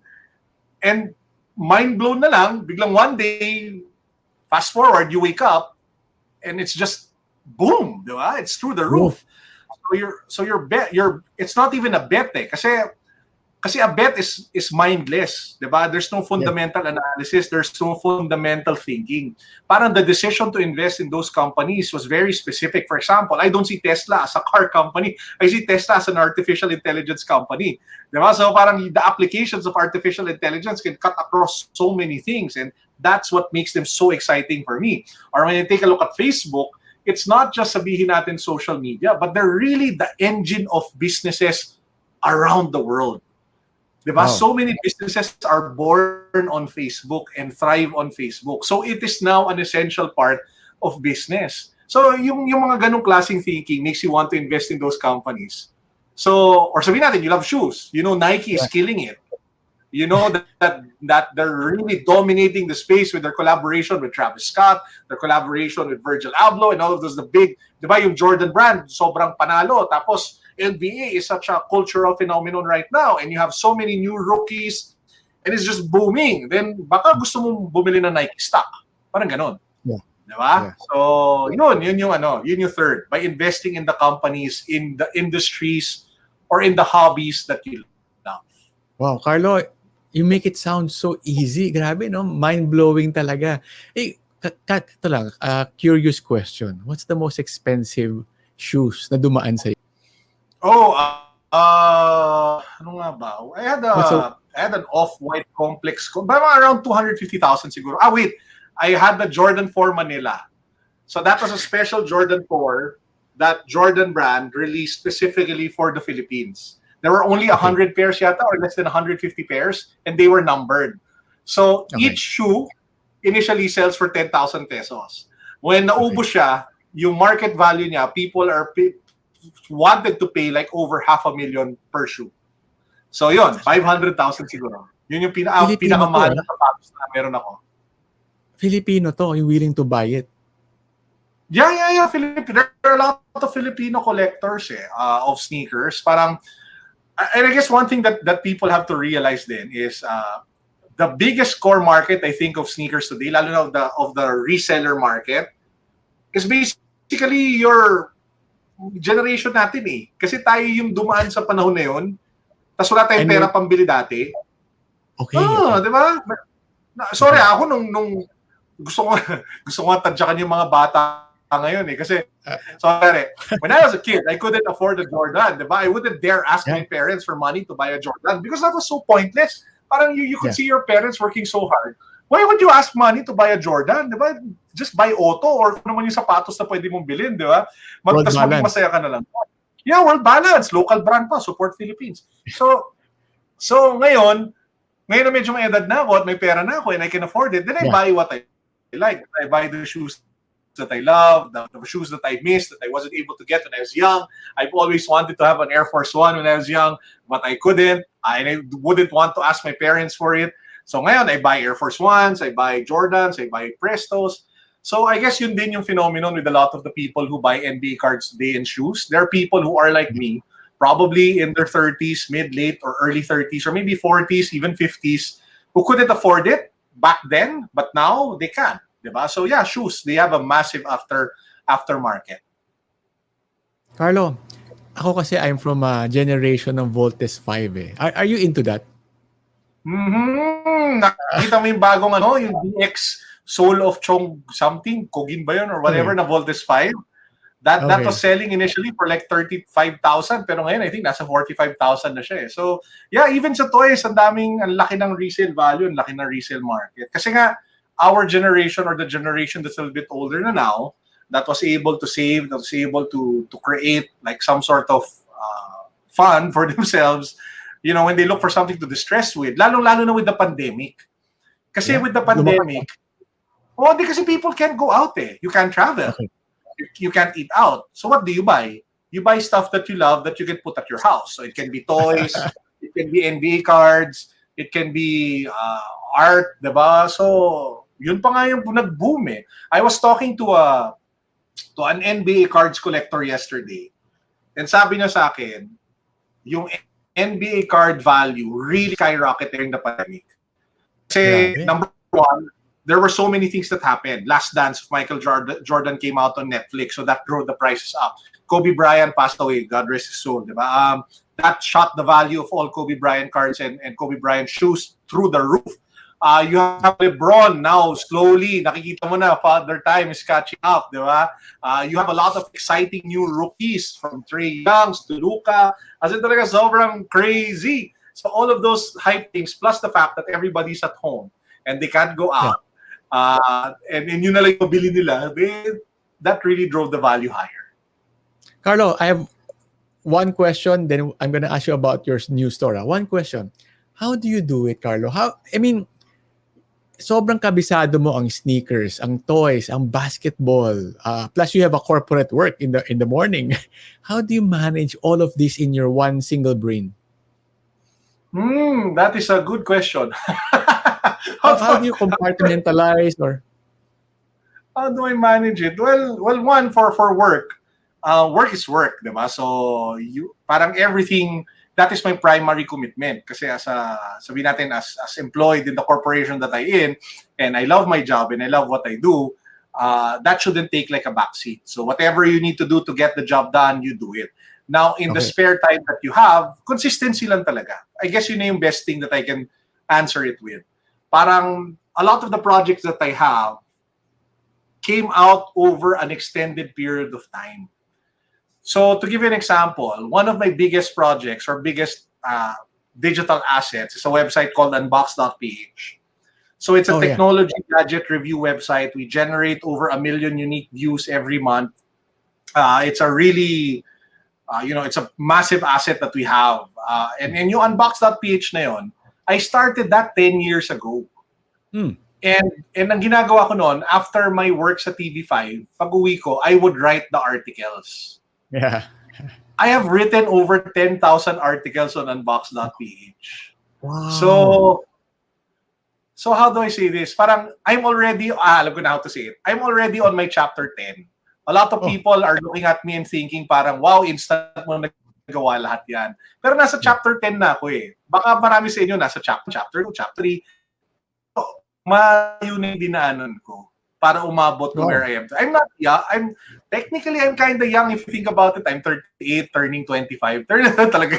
And mind blown na lang, biglang one day, fast forward, you wake up, and it's just boom, di ba? It's through the roof. So it's not even a bet kasi Kasi a bet is mindless, 'di ba? There's no fundamental analysis, there's no fundamental thinking. Parang the decision to invest in those companies was very specific. For example, I don't see Tesla as a car company. I see Tesla as an artificial intelligence company. 'Di ba? So parang the applications of artificial intelligence can cut across so many things, and that's what makes them so exciting for me. Or when you take a look at Facebook, it's not just sabihin natin social media, but they're really the engine of businesses around the world. Diba? Wow. So many businesses are born on Facebook and thrive on Facebook. So it is now an essential part of business. So yung mga ganong klaseng thinking makes you want to invest in those companies. So, or sabihin natin, you love shoes. You know Nike is killing it. You know that they're really dominating the space with their collaboration with Travis Scott, their collaboration with Virgil Abloh, and all of those, the big, di ba, yung Jordan brand, sobrang panalo. Tapos, NBA is such a cultural phenomenon right now, and you have so many new rookies, and it's just booming. Then, baka gusto mong bumili ng Nike stock. Parang ganon. Yeah. Di ba? Yeah. So, yun yung third. By investing in the companies, in the industries, or in the hobbies that you love. Wow, Carlo, you make it sound so easy. Grabe, no? Mind-blowing talaga. Eh, ito lang, curious question. What's the most expensive shoes na dumaan sa'yo? Oh, ano nga ba? I had an off-white complex, around 250,000 siguro. Wait, I had the Jordan 4 Manila. So that was a special Jordan 4 that Jordan brand released specifically for the Philippines. There were only 100 pairs yata, or less than 150 pairs, and they were numbered. So each shoe initially sells for 10,000 pesos. When naubos siya, yung market value niya, people wanted to pay like over 500,000 per shoe. So yun, 500,000 siguro. Yun yung pinakamahal na sapatos na meron ako. Filipino to, yung willing to buy it. Yeah. There are a lot of Filipino collectors of sneakers. Parang, and I guess one thing that people have to realize then is the biggest core market, I think, of sneakers today, lalo na of the reseller market, is basically your generation natin eh. Kasi tayo yung dumaan sa panahon na yun, tapos wala tayong pera pambili dati. Okay. Di ba? Sorry, ako nung gusto ko tadyakan yung mga bata ngayon eh. Kasi, sorry, when I was a kid, I couldn't afford a Jordan. Di ba? I wouldn't dare ask my parents for money to buy a Jordan because that was so pointless. Parang you could see your parents working so hard. Why would you ask money to buy a Jordan? Di ba? Just buy auto or kung naman yung sapatos na pwede mong bilhin, di ba? Tapos maging masaya ka na lang. Yeah, World Balance. Local brand pa. Support Philippines. So ngayon na medyo may edad na ako at may pera na ako and I can afford it, then I buy what I like. I buy the shoes that I love, the shoes that I missed, that I wasn't able to get when I was young. I've always wanted to have an Air Force One when I was young, but I couldn't. I wouldn't want to ask my parents for it. So ngayon, I buy Air Force Ones, I buy Jordans, I buy Prestos. So I guess yun din yung phenomenon with a lot of the people who buy NBA cards today and shoes. There are people who are like me, probably in their 30s, mid, late, or early 30s, or maybe 40s, even 50s, who couldn't afford it back then, but now they can. Diba? So yeah, shoes, they have a massive aftermarket. Carlo, ako kasi I'm from a generation ng Voltes 5 eh. Are you into that? Nakita mo yung bagong yung DX Soul of Chong something, Kogin ba yun or whatever na Voltes 5? That was selling initially for like 35,000 pero ngayon I think nasa 45,000 na siya eh. So yeah, even sa toys, ang laki ng resale value, ang laki ng resale market. Kasi nga, our generation or the generation that's a little bit older na now, that was able to save, that was able to create like some sort of fun for themselves, you know, when they look for something to distress with, lalo na with the pandemic. Kasi with the pandemic, kasi people can't go out eh. You can't travel. Okay. You can't eat out. So what do you buy? You buy stuff that you love that you can put at your house. So it can be toys, it can be NBA cards, it can be art, diba? So yun pa nga yung nag-boom eh. I was talking to an NBA cards collector yesterday. And sabi niya sa akin, yung NBA card value really skyrocketed during the pandemic. Kasi number one, there were so many things that happened. Last Dance of Michael Jordan came out on Netflix, so that drove the prices up. Kobe Bryant passed away, God rest his soul, diba? that shot the value of all Kobe Bryant cards and Kobe Bryant shoes through the roof. You have LeBron now, slowly, nakikita mo na, Father Time is catching up, di ba? You have a lot of exciting new rookies from Trey Youngs to Luka. As in talaga, sobrang crazy. So all of those hype things, plus the fact that everybody's at home and they can't go out, and yun na lang yung bili nila, that really drove the value higher. Carlo, I have one question, then I'm gonna ask you about your new store. One question. How do you do it, Carlo? Sobrang kabisado mo ang sneakers, ang toys, ang basketball. Plus you have a corporate work in the morning. How do you manage all of this in your one single brain? That is a good question. How do you compartmentalize or how do I manage it? Well, one for work. Work is work, diba? So parang everything, that is my primary commitment. Kasi sabihin natin, as employed in the corporation that I'm in, and I love my job and I love what I do, that shouldn't take like a backseat. So whatever you need to do to get the job done, you do it. Now, in the spare time that you have, consistency lang talaga. I guess yun na yung best thing that I can answer it with. Parang a lot of the projects that I have came out over an extended period of time. So to give you an example, one of my biggest projects or biggest digital assets is a website called unbox.ph. So it's a technology gadget review website. We generate over 1 million unique views every month. It's a really, it's a massive asset that we have. And yung unbox.ph na yun, I started that 10 years ago. And ang ginagawa ko noon, after my work sa TV5, pag uwi ko, I would write the articles. Yeah. I have written over 10,000 articles on unbox.ph. Wow. So how do I say this? Parang I'm already, alam ko na how to say it. I'm already on my chapter 10. A lot of people are looking at me and thinking parang, wow, instant mo nagawa lahat yan. Pero nasa chapter 10 na ako eh. Baka marami sa inyo nasa chapter 2, chapter 3. Malayo na yung dinaanan ko para umabot to where I am. I'm not young. I'm kind of young if you think about it. I'm 38, turning 25. Talaga.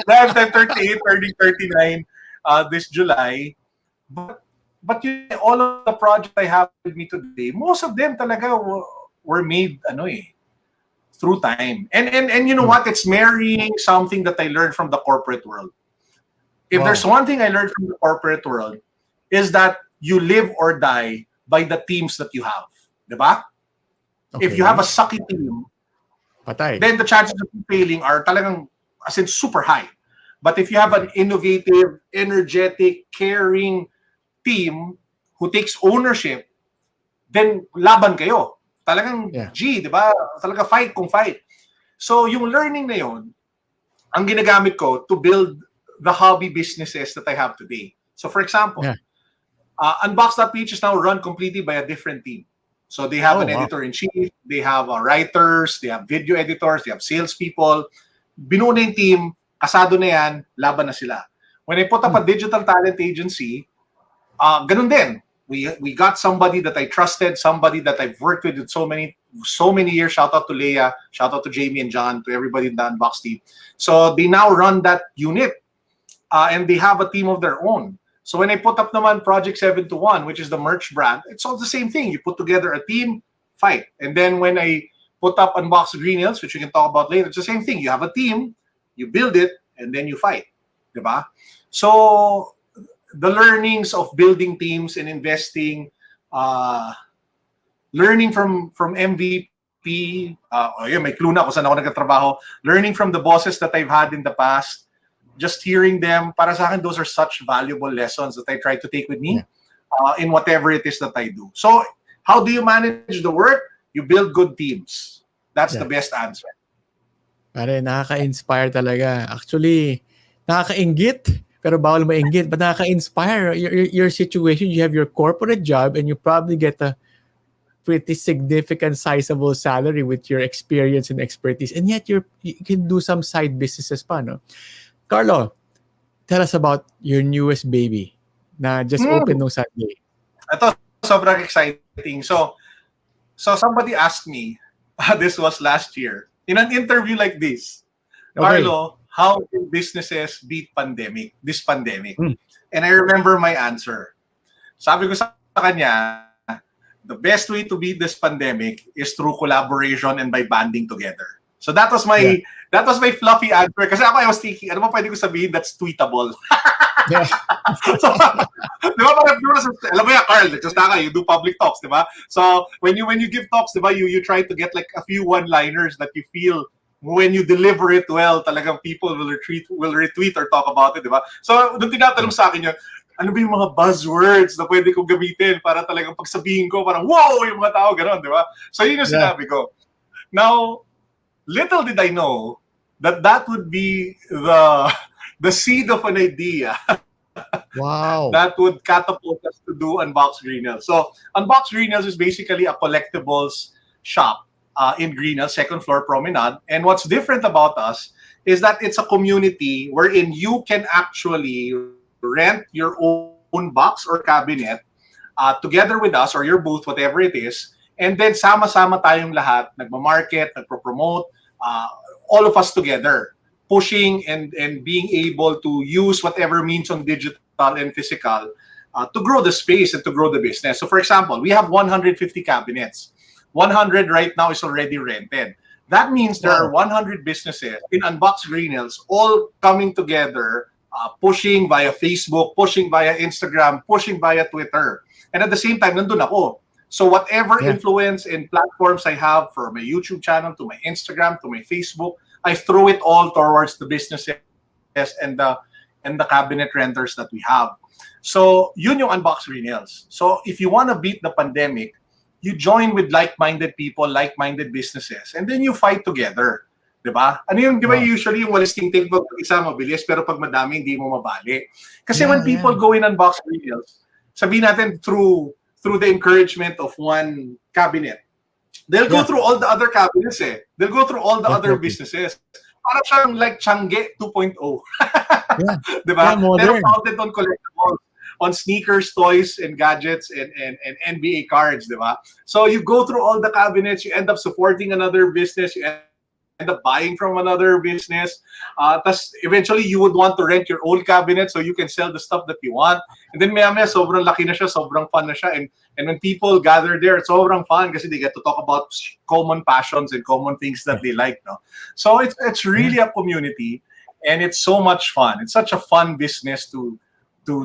I'm 38, turning 39 this July. But all of the projects I have with me today, most of them talaga were made through time. And you know what? It's marrying something that I learned from the corporate world. If there's one thing I learned from the corporate world, is that you live or die by the teams that you have. Diba? Okay. If you have a sucky team, then the chances of you failing are talagang as in super high. But if you have an innovative, energetic, caring team who takes ownership, then laban kayo. Talagang diba? Talaga fight kung fight. So yung learning na yun, ang ginagamit ko to build the hobby businesses that I have today. So for example, Unbox.ph is now run completely by a different team. So they have an editor-in-chief, they have writers, they have video editors, they have salespeople. Binuo na yung team, kasado na yan, laban na sila. When I put up a digital talent agency, ganun din. We got somebody that I trusted, somebody that I've worked with so many years. Shout out to Leia, shout out to Jamie and John, to everybody in the Unbox team. So they now run that unit, and they have a team of their own. So when I put up naman Project 721, which is the merch brand, it's all the same thing. You put together a team, fight. And then when I put up Unbox Green Hills, which we can talk about later, it's the same thing. You have a team, you build it, and then you fight. Diba? So the learnings of building teams and investing, learning from MVP, may clue na kung saan ako nagkatrabaho, learning from the bosses that I've had in the past, just hearing them, para sa akin, those are such valuable lessons that I try to take with me in whatever it is that I do. So, how do you manage the work? You build good teams. That's the best answer. Pare, nakaka-inspire talaga. Actually, nakaka-inggit, pero bawal ma-inggit, but nakaka-inspire. Your situation, you have your corporate job and you probably get a pretty significant, sizable salary with your experience and expertise. And yet, you can do some side businesses pa, no? Carlo, tell us about your newest baby na just opened no Sunday. Ito, sobrang exciting. So somebody asked me, this was last year, in an interview like this, Okay. Carlo, how can businesses beat this pandemic? Mm. And I remember my answer. Sabi ko sa kanya, the best way to beat this pandemic is through collaboration and by banding together. So Yeah. that was my fluffy answer. Kasi ako, I was thinking, ano ba pwede ko sabihin that's tweetable? Yeah. So, di ba, parang, alam mo yan, Carl, you do public talks, di ba? So, when you give talks, di ba, you try to get like a few one-liners that you feel when you deliver it well, talagang people will retweet or talk about it, di ba? So, nung tinatanong sa akin yun, ano ba yung mga buzzwords na pwede kong gamitin para talagang pagsabihin ko, parang, wow, yung mga tao, gano'n, di ba? So, yun yung Yeah. sinabi ko. Now, little did I know that would be the seed of an idea Wow. that would catapult us to do Unbox Greenhill. So Unbox Greenhill is basically a collectibles shop in Greenhill, second floor promenade. And what's different about us is that it's a community wherein you can actually rent your own box or cabinet together with us or your booth, whatever it is. And then sama-sama tayong lahat, nagmamarket, nagpropromote, all of us together, pushing and being able to use whatever means on digital and physical to grow the space and to grow the business. So for example, we have 150 cabinets. 100 right now is already rented. That means there are 100 businesses in Unbox Greenhills all coming together, pushing via Facebook, pushing via Instagram, pushing via Twitter. And at the same time, nandun ako. So whatever influence and platforms I have, from my YouTube channel to my Instagram to my Facebook, I throw it all towards the businesses and the cabinet renters that we have. So yun yung Unbox Greenhills. So if you want to beat the pandemic, you join with like-minded people, like-minded businesses, and then you fight together. Diba? Ano yung, di ba usually yung walis ting-ting pag isa mabilis, pero pag madami, hindi mo mabali. Kasi when people go in Unbox Greenhills, sabihin natin through the encouragement of one cabinet, they'll go through all the other cabinets eh. They'll go through all the other businesses. Parang siyang like Changge 2.0. Yeah. Diba? Yeah, Pero founded on collectibles, on sneakers, toys, and gadgets, and NBA cards, diba? So you go through all the cabinets, you end up supporting another business, you end up buying from another business. Tas eventually, you would want to rent your old cabinet so you can sell the stuff that you want. And then maya-maya, sobrang laki na siya, sobrang fun na siya. And when people gather there, it's sobrang fun kasi they get to talk about common passions and common things that they like. No? So it's really a community, and it's so much fun. It's such a fun business to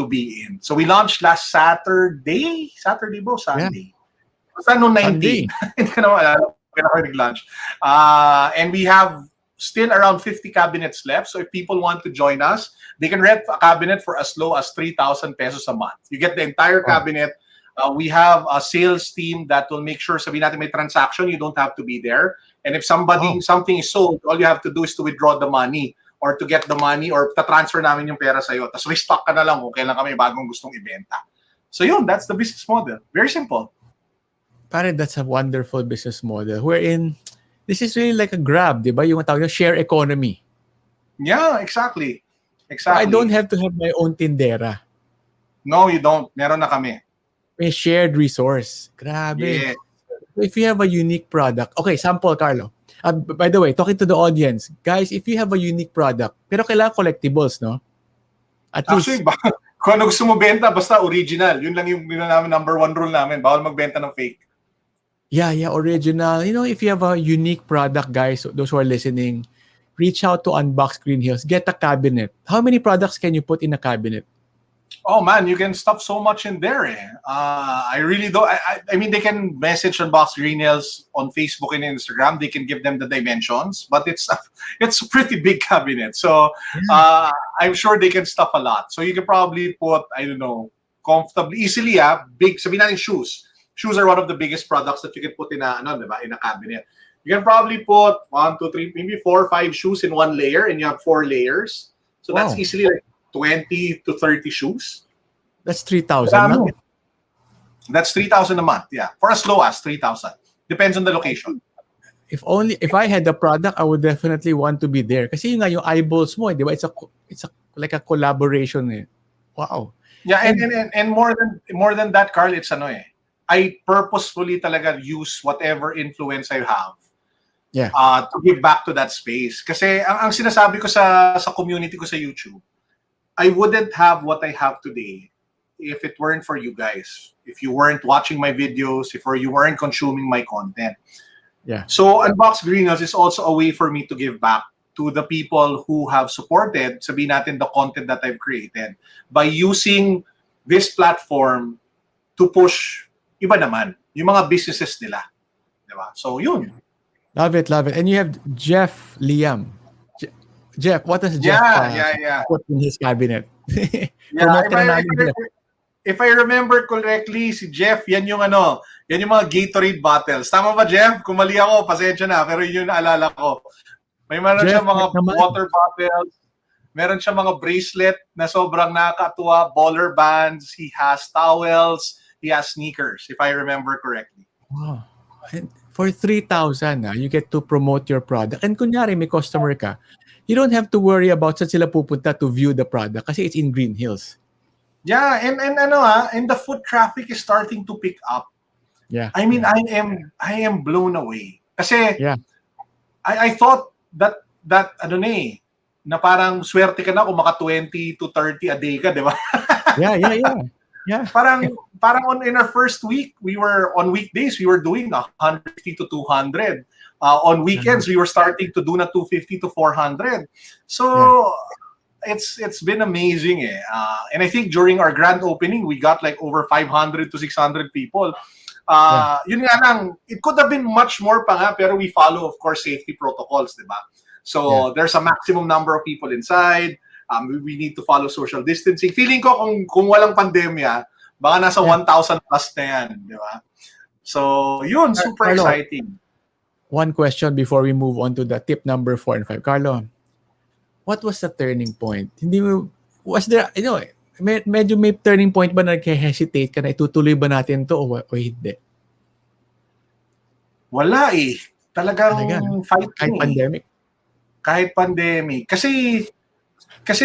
be in. So we launched last Saturday. Saturday ba? Sunday. Basta noong 19. Hindi ka naman alam. Nag-launch. And we have still around 50 cabinets left. So if people want to join us, they can rent a cabinet for as low as 3,000 pesos a month. You get the entire cabinet. We have a sales team that will make sure, sabihin natin may transaction, you don't have to be there. And if something is sold, all you have to do is to withdraw the money or to get the money or ta-transfer namin yung pera sa'yo. Tapos restock ka na lang kung kailan kami bagong gustong ibenta. So yun, that's the business model. Very simple. Pare, that's a wonderful business model wherein this is really like a Grab, di ba? Yung tawag na share economy. Yeah, exactly. So I don't have to have my own tindera. No, you don't. Meron na kami. May shared resource. Grabe. Yeah. If you have a unique product, okay, sample, Carlo. By the way, talking to the audience, guys, if you have a unique product, pero kailangan collectibles, no? At Actually, least, kung ano gusto mo benta, basta original. Yun lang yung number one rule namin. Bawal magbenta ng fake. Yeah, original. You know, if you have a unique product, guys, those who are listening, reach out to Unbox Greenhills. Get a cabinet. How many products can you put in a cabinet? Oh man, you can stuff so much in there. I really don't. I mean, they can message Unbox Greenhills on Facebook and Instagram. They can give them the dimensions, but it's a pretty big cabinet. So I'm sure they can stuff a lot. So you can probably put, I don't know, comfortably, easily, big. Sabihin natin shoes. Shoes are one of the biggest products that you can put in in a cabinet. You can probably put 1, 2, 3, maybe 4 or 5 shoes in one layer, and you have 4 layers. So that's easily like 20 to 30 shoes. That's 3,000. That's 3,000 a month, yeah. For as low as 3,000. Depends on the location. If I had the product, I would definitely want to be there. Kasi yun nga yung eyeballs mo, di ba? It's a like a collaboration eh. Wow. Yeah, and more than that, Carl, it's I purposefully talaga use whatever influence I have Yeah. to give back to that space. Kasi ang sinasabi ko sa community ko sa YouTube, I wouldn't have what I have today if it weren't for you guys. If you weren't watching my videos, if you weren't consuming my content. Yeah. So Unbox Greenhouse is also a way for me to give back to the people who have supported, sabihin natin, the content that I've created by using this platform to push iba naman, yung mga businesses nila. Diba? So yun. Love it, love it. And you have Jeff Liam. Jeff, what does Jeff Yeah. put in his cabinet? Yeah, Promote ka na namin, Jeff. if I remember correctly, si Jeff, yan yung mga Gatorade bottles. Tama ba, Jeff? Kung mali ako, pasensya na, pero yun yung naalala ko. Meron siya mga water bottles, meron siya mga bracelet na sobrang nakakatuwa, baller bands, he has towels, he has sneakers, if I remember correctly. Wow. And for 3,000, you get to promote your product. And kunyari, may customer ka, you don't have to worry about saan sila pupunta to view the product kasi it's in Green Hills. Yeah, and the foot traffic is starting to pick up. Yeah. I mean, I am blown away. Kasi yeah. I thought that na parang swerte ka na kung maka 20 to 30 a day ka, di ba? Yeah. Parang in our first week, on weekdays we were doing 150 to 200. On weekends we were starting to do na 250 to 400. So it's been amazing and I think during our grand opening we got like over 500 to 600 people. Yun nga lang, it could have been much more pa nga, pero we follow of course safety protocols, di ba? So there's a maximum number of people inside. We need to follow social distancing. Feeling ko kung walang pandemya, baka nasa 1,000 plus na yan, di ba? So yun, super Carlo, exciting. One question before we move on to the tip number 4 and 5. Carlo, what was the turning point? Was there, medyo may turning point ba na nag-hesitate ka na itutuloy ba natin to o hindi? Wala eh. Talagang fight. Kahit pandemic. Kasi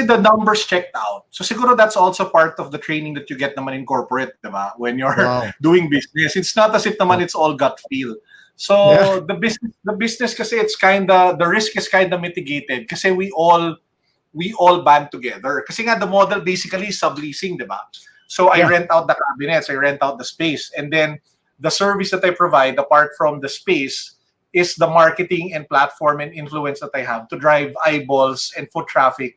the numbers checked out. So siguro that's also part of the training that you get naman in corporate, diba? When you're doing business. It's not as if naman it's all gut feel. So the business kasi the risk is kinda mitigated kasi we all band together. Kasi nga the model basically is subleasing, diba? So I rent out the cabinets, I rent out the space, and then the service that I provide apart from the space is the marketing and platform and influence that I have to drive eyeballs and foot traffic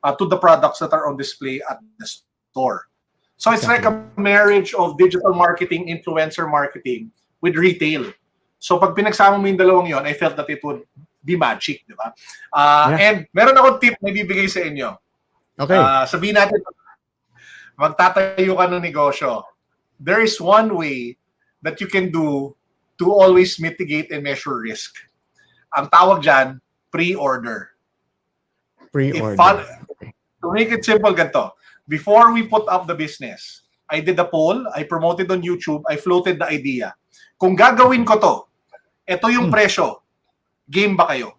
to the products that are on display at the store. So it's like a marriage of digital marketing, influencer marketing with retail. So pag pinagsama mo yung dalawang yon, I felt that it would be magic, di ba? And meron akong tip na ibibigay sa inyo. Okay. Sabihin natin, magtatayo ka ng negosyo. There is one way that you can do to always mitigate and measure risk. Ang tawag dyan, pre-order. To make it simple, ganito. Before we put up the business, I did a poll, I promoted on YouTube, I floated the idea. Kung gagawin ko to, ito yung presyo, game ba kayo?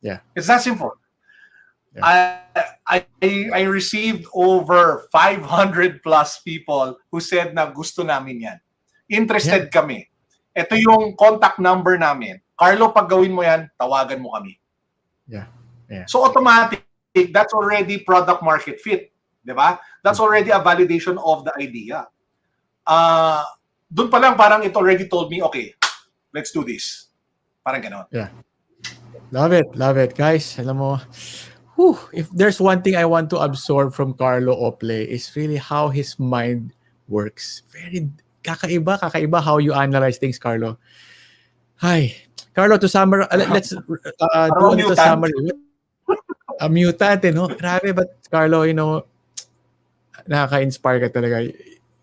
Yeah. It's that simple. Yeah. I received over 500 plus people who said na gusto namin yan. Interested kami. Ito yung contact number namin. Carlo, pag gawin mo yan, tawagan mo kami. Yeah. So automatic, that's already product market fit. Diba? That's already a validation of the idea. Doon pa lang parang it already told me, okay, let's do this. Parang ganon. Yeah. Love it. Guys, alam mo, if there's one thing I want to absorb from Carlo Ople is really how his mind works. Very kakaiba how you analyze things, Carlo. Hi. Carlo, to summarize, let's do a summary. A mutant, Grabe, but Carlo, nakaka-inspire ka talaga.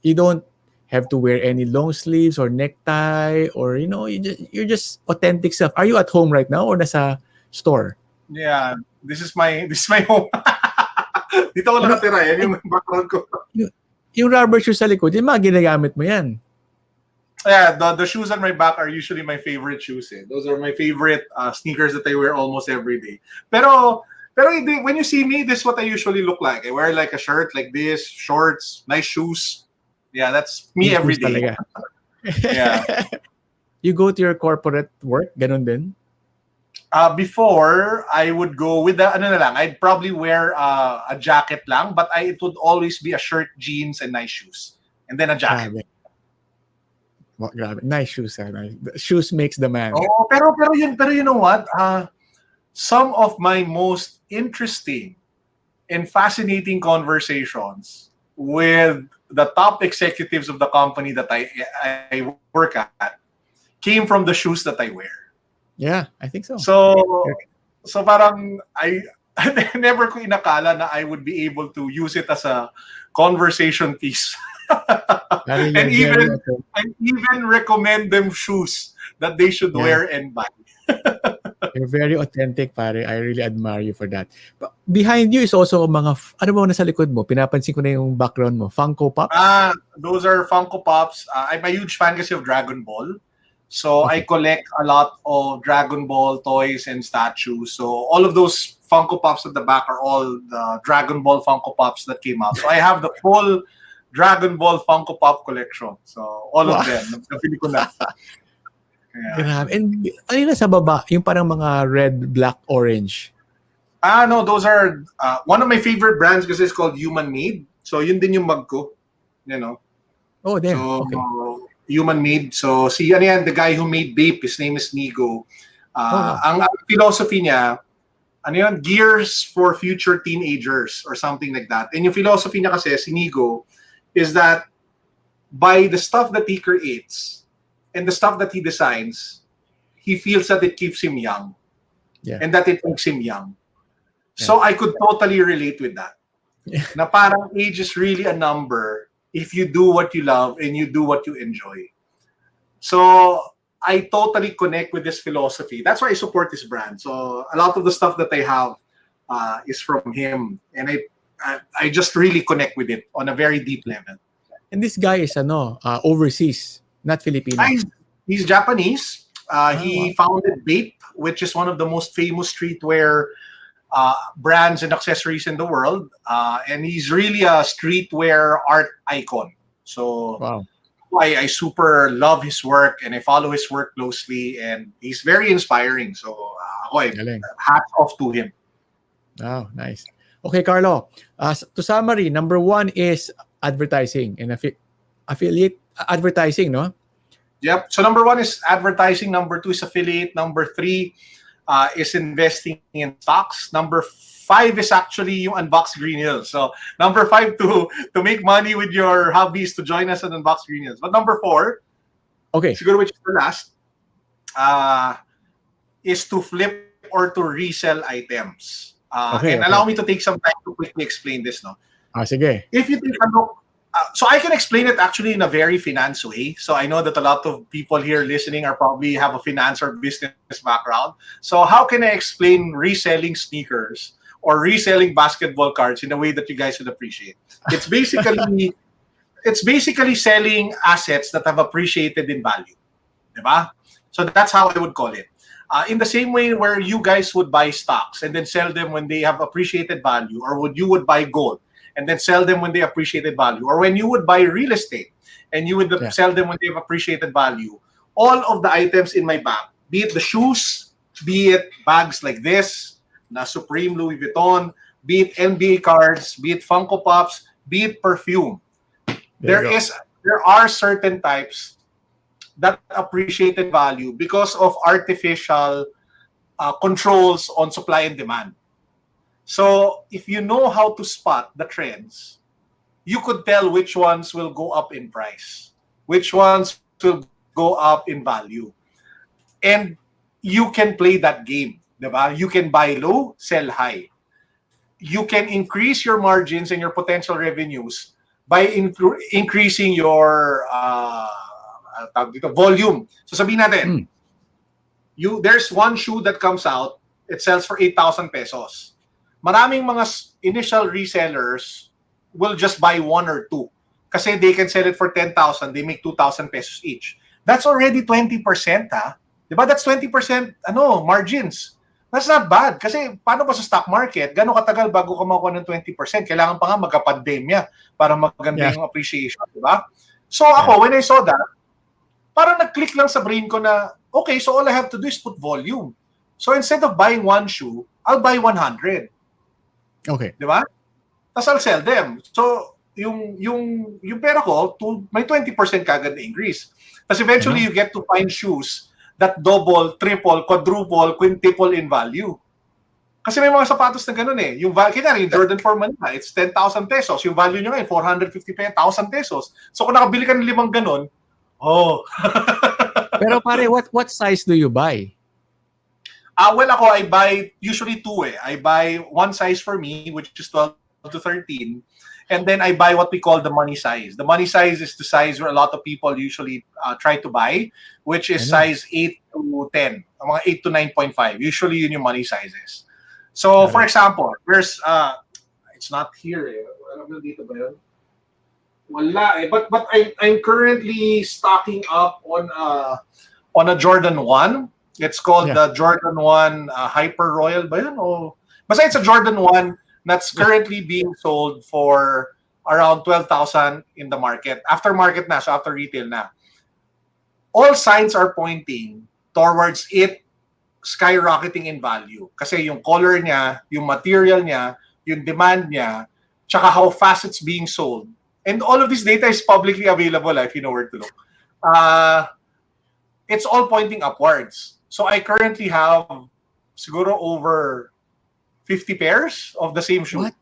You don't have to wear any long sleeves or necktie or, you're just authentic self. Are you at home right now or nasa store? Yeah, this is my home. Dito ako nakatira, yan yung background ko. Yung rubber shoes sa likod, yung mga ginagamit mo yan. Yeah, the shoes on my back are usually my favorite shoes. Those are my favorite sneakers that I wear almost every day. Pero when you see me, this is what I usually look like. I wear like a shirt like this, shorts, nice shoes. Yeah, that's me every day. Yeah. You go to your corporate work, ganun din? Before, I would go with the, ano na lang, I'd probably wear a jacket lang, but it would always be a shirt, jeans, and nice shoes. And then a jacket. Grabe. Grabe. Nice shoes. Nice. Shoes makes the man. Oh, pero you know what? Some of my most interesting and fascinating conversations with the top executives of the company that I work at came from the shoes that I wear. Yeah, I think so. So parang I never ko inakala na I would be able to use it as a conversation piece. and even recommend them shoes that they should wear and buy. You're very authentic, pare. I really admire you for that. But behind you is also mga, ano ba nasa likod mo? Pinapansin ko na yung background mo. Funko Pops? Those are Funko Pops. I'm a huge fan kasi of Dragon Ball. So I collect a lot of Dragon Ball toys and statues. So all of those Funko Pops at the back are all the Dragon Ball Funko Pops that came out. So I have the full Dragon Ball Funko Pop collection. So all of them. Napili ko na. Grabe. And ano yun sa baba? Yung parang mga red, black, orange. No, those are one of my favorite brands kasi it's called Human Made. So yun din yung mug ko. You know. Oh, damn. So, okay. Human Made. So si ano yan, the guy who made Bape, his name is Nigo. Ang philosophy niya, ano yun, gears for future teenagers or something like that. And yung philosophy niya kasi, si Nigo, is that by the stuff that he creates and the stuff that he designs, he feels that it keeps him young. Yeah. And that it makes him young. So I could totally relate with that. Na parang age is really a number if you do what you love and you do what you enjoy. So I totally connect with this philosophy. That's why I support this brand. So a lot of the stuff that I have is from him. And I just really connect with it on a very deep level. And this guy is overseas, not Filipino. He's Japanese. He founded Bape, which is one of the most famous streetwear brands and accessories in the world. And he's really a streetwear art icon. So I super love his work and I follow his work closely. And he's very inspiring. So hats off to him. Oh, nice. Okay, Carlo. To summary, number one is advertising and affiliate advertising, no? Yep. So number one is advertising. Number two is affiliate. Number three is investing in stocks. Number five is actually yung Unbox Green Hills. So number five to make money with your hobbies, to join us at Unbox Green Hills. But number four, siguro which is the last, is to flip or to resell items. And allow me to take some time to quickly explain this, no? Sige. If you take a look, so I can explain it actually in a very finance way. So I know that a lot of people here listening are probably have a finance or business background. So how can I explain reselling sneakers or reselling basketball cards in a way that you guys would appreciate? It's basically selling assets that have appreciated in value. Diba? So that's how I would call it. In the same way where you guys would buy stocks and then sell them when they have appreciated value, or you would buy gold and then sell them when they appreciated value, or when you would buy real estate and you would sell them when they have appreciated value. All of the items in my bag, be it the shoes, be it bags like this, na Supreme Louis Vuitton, be it NBA cards, be it Funko Pops, be it perfume. There are certain types that appreciated value because of artificial controls on supply and demand. So if you know how to spot the trends, you could tell which ones will go up in price, which ones will go up in value. And you can play that game. Diba? You can buy low, sell high. You can increase your margins and your potential revenues by increasing your volume. So sabihin natin, there's one shoe that comes out, it sells for 8,000 pesos. Maraming mga initial resellers will just buy one or two kasi they can sell it for 10,000, they make 2,000 pesos each. That's already 20%, ha? Diba? That's 20% margins. That's not bad kasi paano ba sa stock market, gano'ng katagal bago ka makuha ng 20%? Kailangan pa nga magka-pandemya para maganda yung appreciation, diba? So ako, when I saw that, parang nag-click lang sa brain ko na, okay, so all I have to do is put volume. So instead of buying one shoe, I'll buy 100. Okay. Di ba? Tapos I'll sell them. So, yung pera ko, may 20% kagad na increase. Tapos eventually, you get to find shoes that double, triple, quadruple, quintuple in value. Kasi may mga sapatos na ganun eh. Yung Jordan 4 Manila, it's 10,000 pesos. Yung value nyo ngayon, 450,000 pesos. So kung nakabili ka ng 5 ganun, Pero pare, what size do you buy? Well, ako, I buy usually 2 eh. I buy one size for me, which is 12 to 13. And then I buy what we call the money size. The money size is the size where a lot of people usually try to buy, which is size 8 to 10. Mga 8 to 9.5. Usually yun yung money sizes. So, for example, there's, it's not here eh. Alam mo dito ba yun? Wala eh. But I'm currently stocking up on a Jordan 1. It's called the Jordan 1 Hyper Royal ba yun? Basta it's a Jordan 1 that's currently being sold for around 12,000 in the market. After market na, so after retail na. All signs are pointing towards it skyrocketing in value. Kasi yung color niya, yung material niya, yung demand niya, tsaka how fast it's being sold. And all of this data is publicly available if you know where to look. It's all pointing upwards. So I currently have siguro over 50 pairs of the same shoe. What?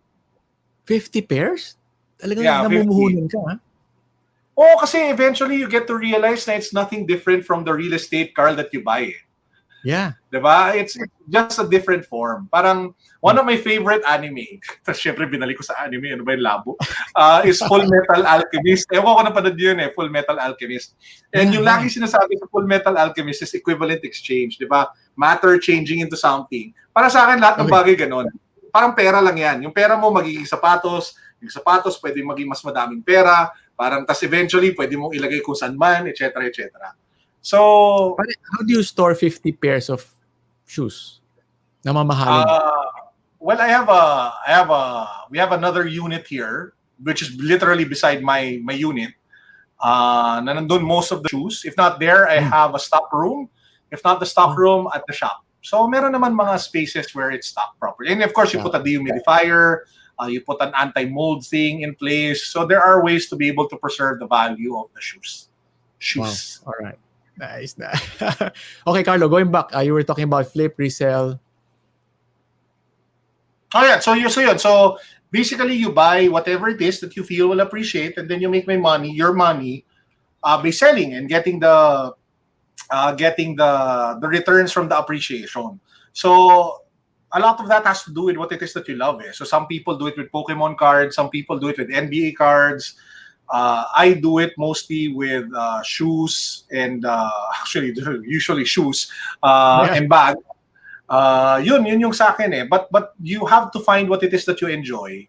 50 pairs? Talagang Yeah, namumuhunan ka, ha? Kasi eventually you get to realize na it's nothing different from the real estate car that you buy. Yeah. Diba? It's just a different form. Parang one of my favorite anime, syempre binalik ko sa anime, ano ba yung labo? Is Full Metal Alchemist. Ewan ko na panood yun eh, Full Metal Alchemist. And yung lagi sinasabi sa Full Metal Alchemist is equivalent exchange, diba? Matter changing into something. Para sa akin, lahat ng bagay ganon. Parang pera lang yan. Yung pera mo magiging sapatos, yung sapatos pwede maging mas madaming pera, parang tas eventually pwede mong ilagay kung saan man, etc. etc. So, but how do you store 50 pairs of shoes? Namamahalin. Well, we have another unit here, which is literally beside my unit. Na nandun most of the shoes. If not there, I have a stock room. If not the stock room, at the shop. So, meron naman mga spaces where it's stocked properly. And of course, you put a dehumidifier, you put an anti-mold thing in place. So, there are ways to be able to preserve the value of the shoes. Wow. All right. Nice. Okay, Carlo, going back, you were talking about flip, resell. Oh yeah, so basically you buy whatever it is that you feel will appreciate, and then you make your money by selling and getting the returns from the appreciation. So a lot of that has to do with what it is that you love. So some people do it with Pokemon cards, some people do it with NBA cards. I do it mostly with shoes and actually usually shoes and bag. Yun yung sa akin eh. But you have to find what it is that you enjoy.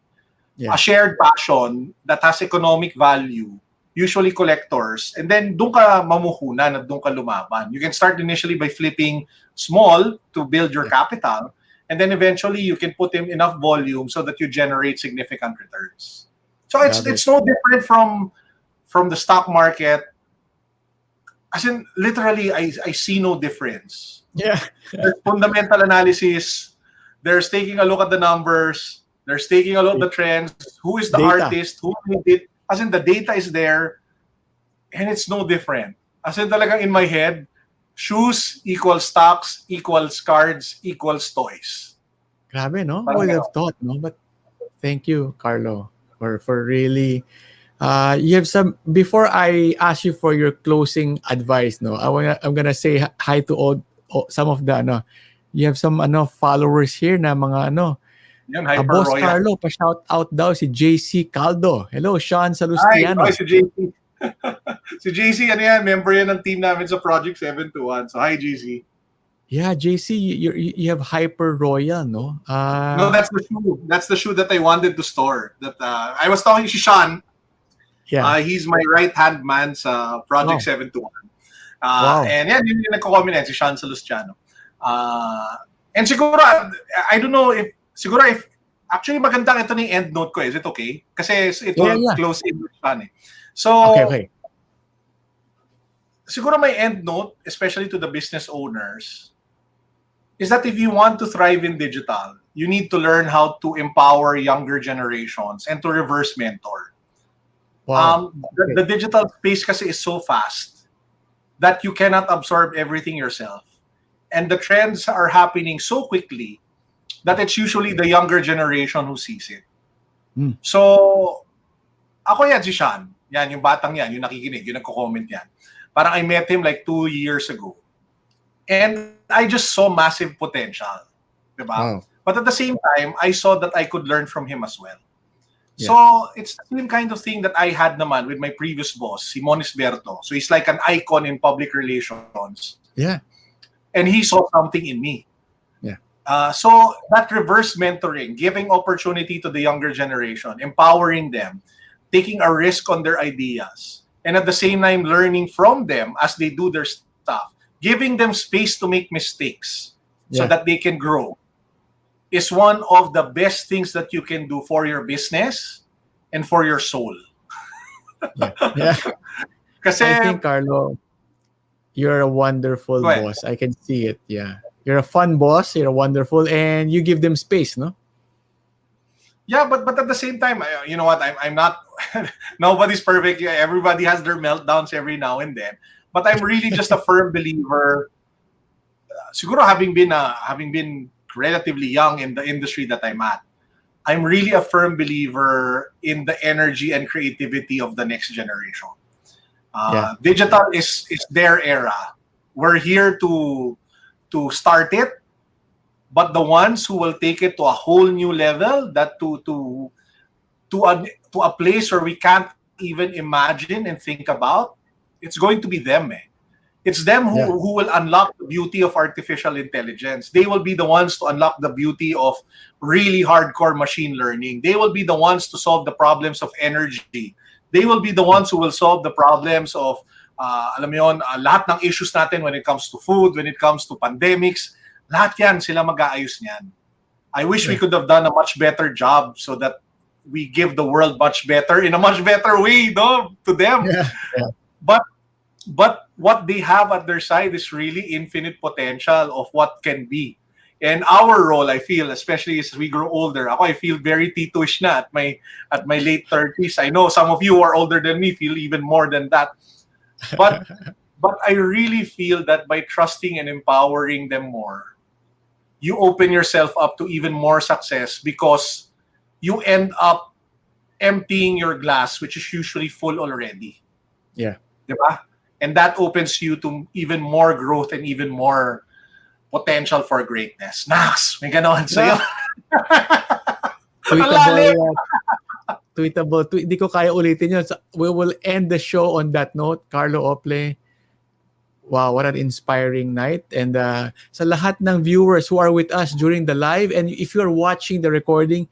A shared passion that has economic value, usually collectors, and then doon ka mamuhunan at doon ka lumaban. You can start initially by flipping small to build your capital, and then eventually you can put in enough volume so that you generate significant returns. So it's no different from the stock market. As in, literally, I see no difference. Yeah. There's fundamental analysis. There's taking a look at the numbers. There's taking a look at the trends. Who is the artist? Who made it? As in, the data is there. And it's no different. As in, talagang in my head, shoes equals stocks equals cards equals toys. Grabe, no? I would have thought, no? But thank you, Carlo, for really... you have some... Before I ask you for your closing advice, no, I'm gonna say hi to all some of the you have some followers here na mga Boss Royal. Carlo, pa-shout out daw si JC Caldo. Hello, Sean Salustiano. Hi, si JC. Si JC, member yan ng team namin sa Project 721. So, hi, JC. Yeah, JC, you have Hyper Royal, no? No, that's the shoe. That's the shoe that I wanted to store. That I was talking to Sean. Yeah. He's my right-hand man sa Project 721. And yan, yung nagko-comment si Sean Salustiano. And siguro, I don't know if actually magandang ito ng end note ko. Is it okay? Kasi it will close in with Sean. So, okay. Siguro my end note, especially to the business owners, is that if you want to thrive in digital, you need to learn how to empower younger generations and to reverse mentor. Wow. The digital space kasi is so fast that you cannot absorb everything yourself. And the trends are happening so quickly that it's usually the younger generation who sees it. Mm. So, ako yan si Sean. Yan, yung batang yan, yung nakikinig, yung nagko-comment yan. Parang I met him like 2 years ago. And I just saw massive potential. Diba? Wow. But at the same time, I saw that I could learn from him as well. Yeah. So, it's the same kind of thing that I had naman with my previous boss, si Monis Berto. So, he's like an icon in public relations. Yeah. And he saw something in me. Yeah. So, that reverse mentoring, giving opportunity to the younger generation, empowering them, taking a risk on their ideas, and at the same time learning from them as they do their stuff, giving them space to make mistakes so that they can grow, is one of the best things that you can do for your business and for your soul. Yeah. Kasi, I think, Carlo, you're a wonderful boss. I can see it. Yeah. You're a fun boss. You're wonderful. And you give them space, no? yeah, but at the same time, you know what? I'm not. Nobody's perfect. Everybody has their meltdowns every now and then. But I'm really just a firm believer. Siguro having been relatively young in the industry that I'm at, I'm really a firm believer in the energy and creativity of the next generation. Digital is their era. We're here to start it, but the ones who will take it to a whole new level, that to a place where we can't even imagine and think about, it's going to be them. It's them who will unlock the beauty of artificial intelligence. They will be the ones to unlock the beauty of really hardcore machine learning. They will be the ones to solve the problems of energy. They will be the ones who will solve the problems of, alam mo yun, lahat ng issues natin when it comes to food, when it comes to pandemics. Lahat yan, sila mag-aayos niyan. I wish we could have done a much better job so that we give the world much better in a much better way, no, to them. But what they have at their side is really infinite potential of what can be. And our role, I feel, especially as we grow older, I feel very titoish na at my late 30s. I know some of you who are older than me feel even more than that. But I really feel that by trusting and empowering them more, you open yourself up to even more success, because you end up emptying your glass, which is usually full already. Yeah. Diba? And that opens you to even more growth and even more potential for greatness. Nax, may ganon sa'yo. Tweetable. Di ko kaya ulitin yun. So we will end the show on that note. Carlo Ople, wow, what an inspiring night. And sa lahat ng viewers who are with us during the live, and if you're watching the recording,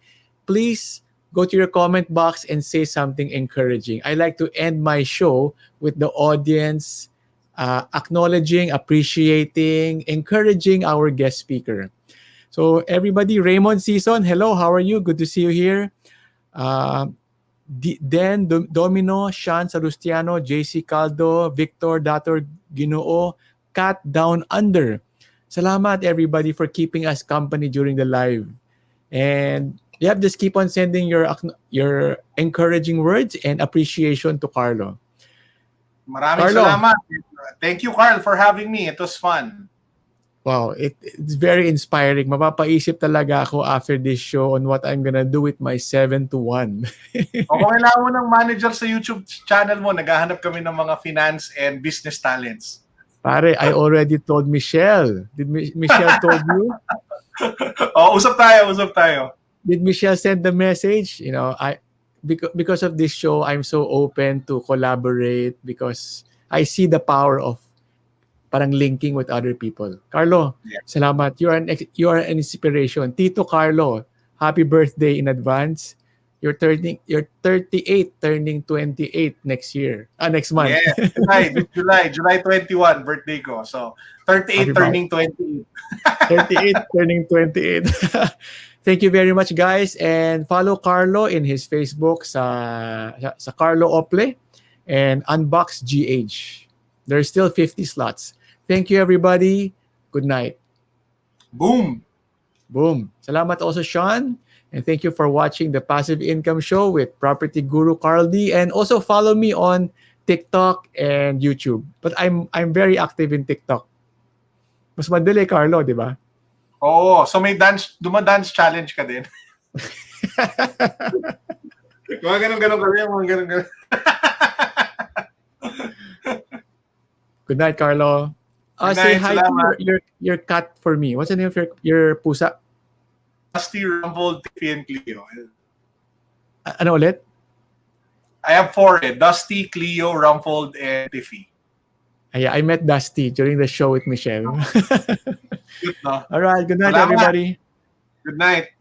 please go to your comment box and say something encouraging. I like to end my show with the audience acknowledging, appreciating, encouraging our guest speaker. So everybody, Raymond Season, hello, how are you? Good to see you here. Den Domino, Sean Salustiano, JC Caldo, Victor Dator Ginoo, Cat Down Under. Salamat everybody for keeping us company during the live. And just keep on sending your encouraging words and appreciation to Carlo. Maraming salamat. Thank you, Carl, for having me. It was fun. Wow, it's very inspiring. Mapapaisip talaga ako after this show on what I'm gonna do with my 7 to 1. Kung kailangan mo ng manager sa YouTube channel mo, naghahanap kami ng mga finance and business talents. Pare, I already told Michelle. Did Michelle told you? Usap tayo. Did Michelle send the message? You know, because of this show, I'm so open to collaborate because I see the power of parang linking with other people. Carlo, salamat. You are an inspiration. Tito Carlo, happy birthday in advance. You're 38, turning 28 next month. Yeah, July 21, birthday ko. So, 38 turning 28. 38 turning 28. Thank you very much, guys. And follow Carlo in his Facebook sa Carlo Ople and Unbox GH. There's still 50 slots. Thank you, everybody. Good night. Boom! Boom. Salamat also, Sean. And thank you for watching the Passive Income Show with Property Guru Carl D. And also follow me on TikTok and YouTube. But I'm very active in TikTok. Mas madali, Carlo, di ba? Oo, so may duma-dance challenge ka din. Mga ganun-ganun ka rin, mga ganun-ganun. Good night, Carlo. Good Say night, hi salamat. to your cat for me. What's the name of your pusa? Dusty, Rumble, Tiffy, and Cleo. Ano ulit? I have 4 Dusty, Cleo, Rumfold, and Tiffy. I met Dusty during the show with Michelle. Good, no? All right. Good night, Salamat. everybody. Good night.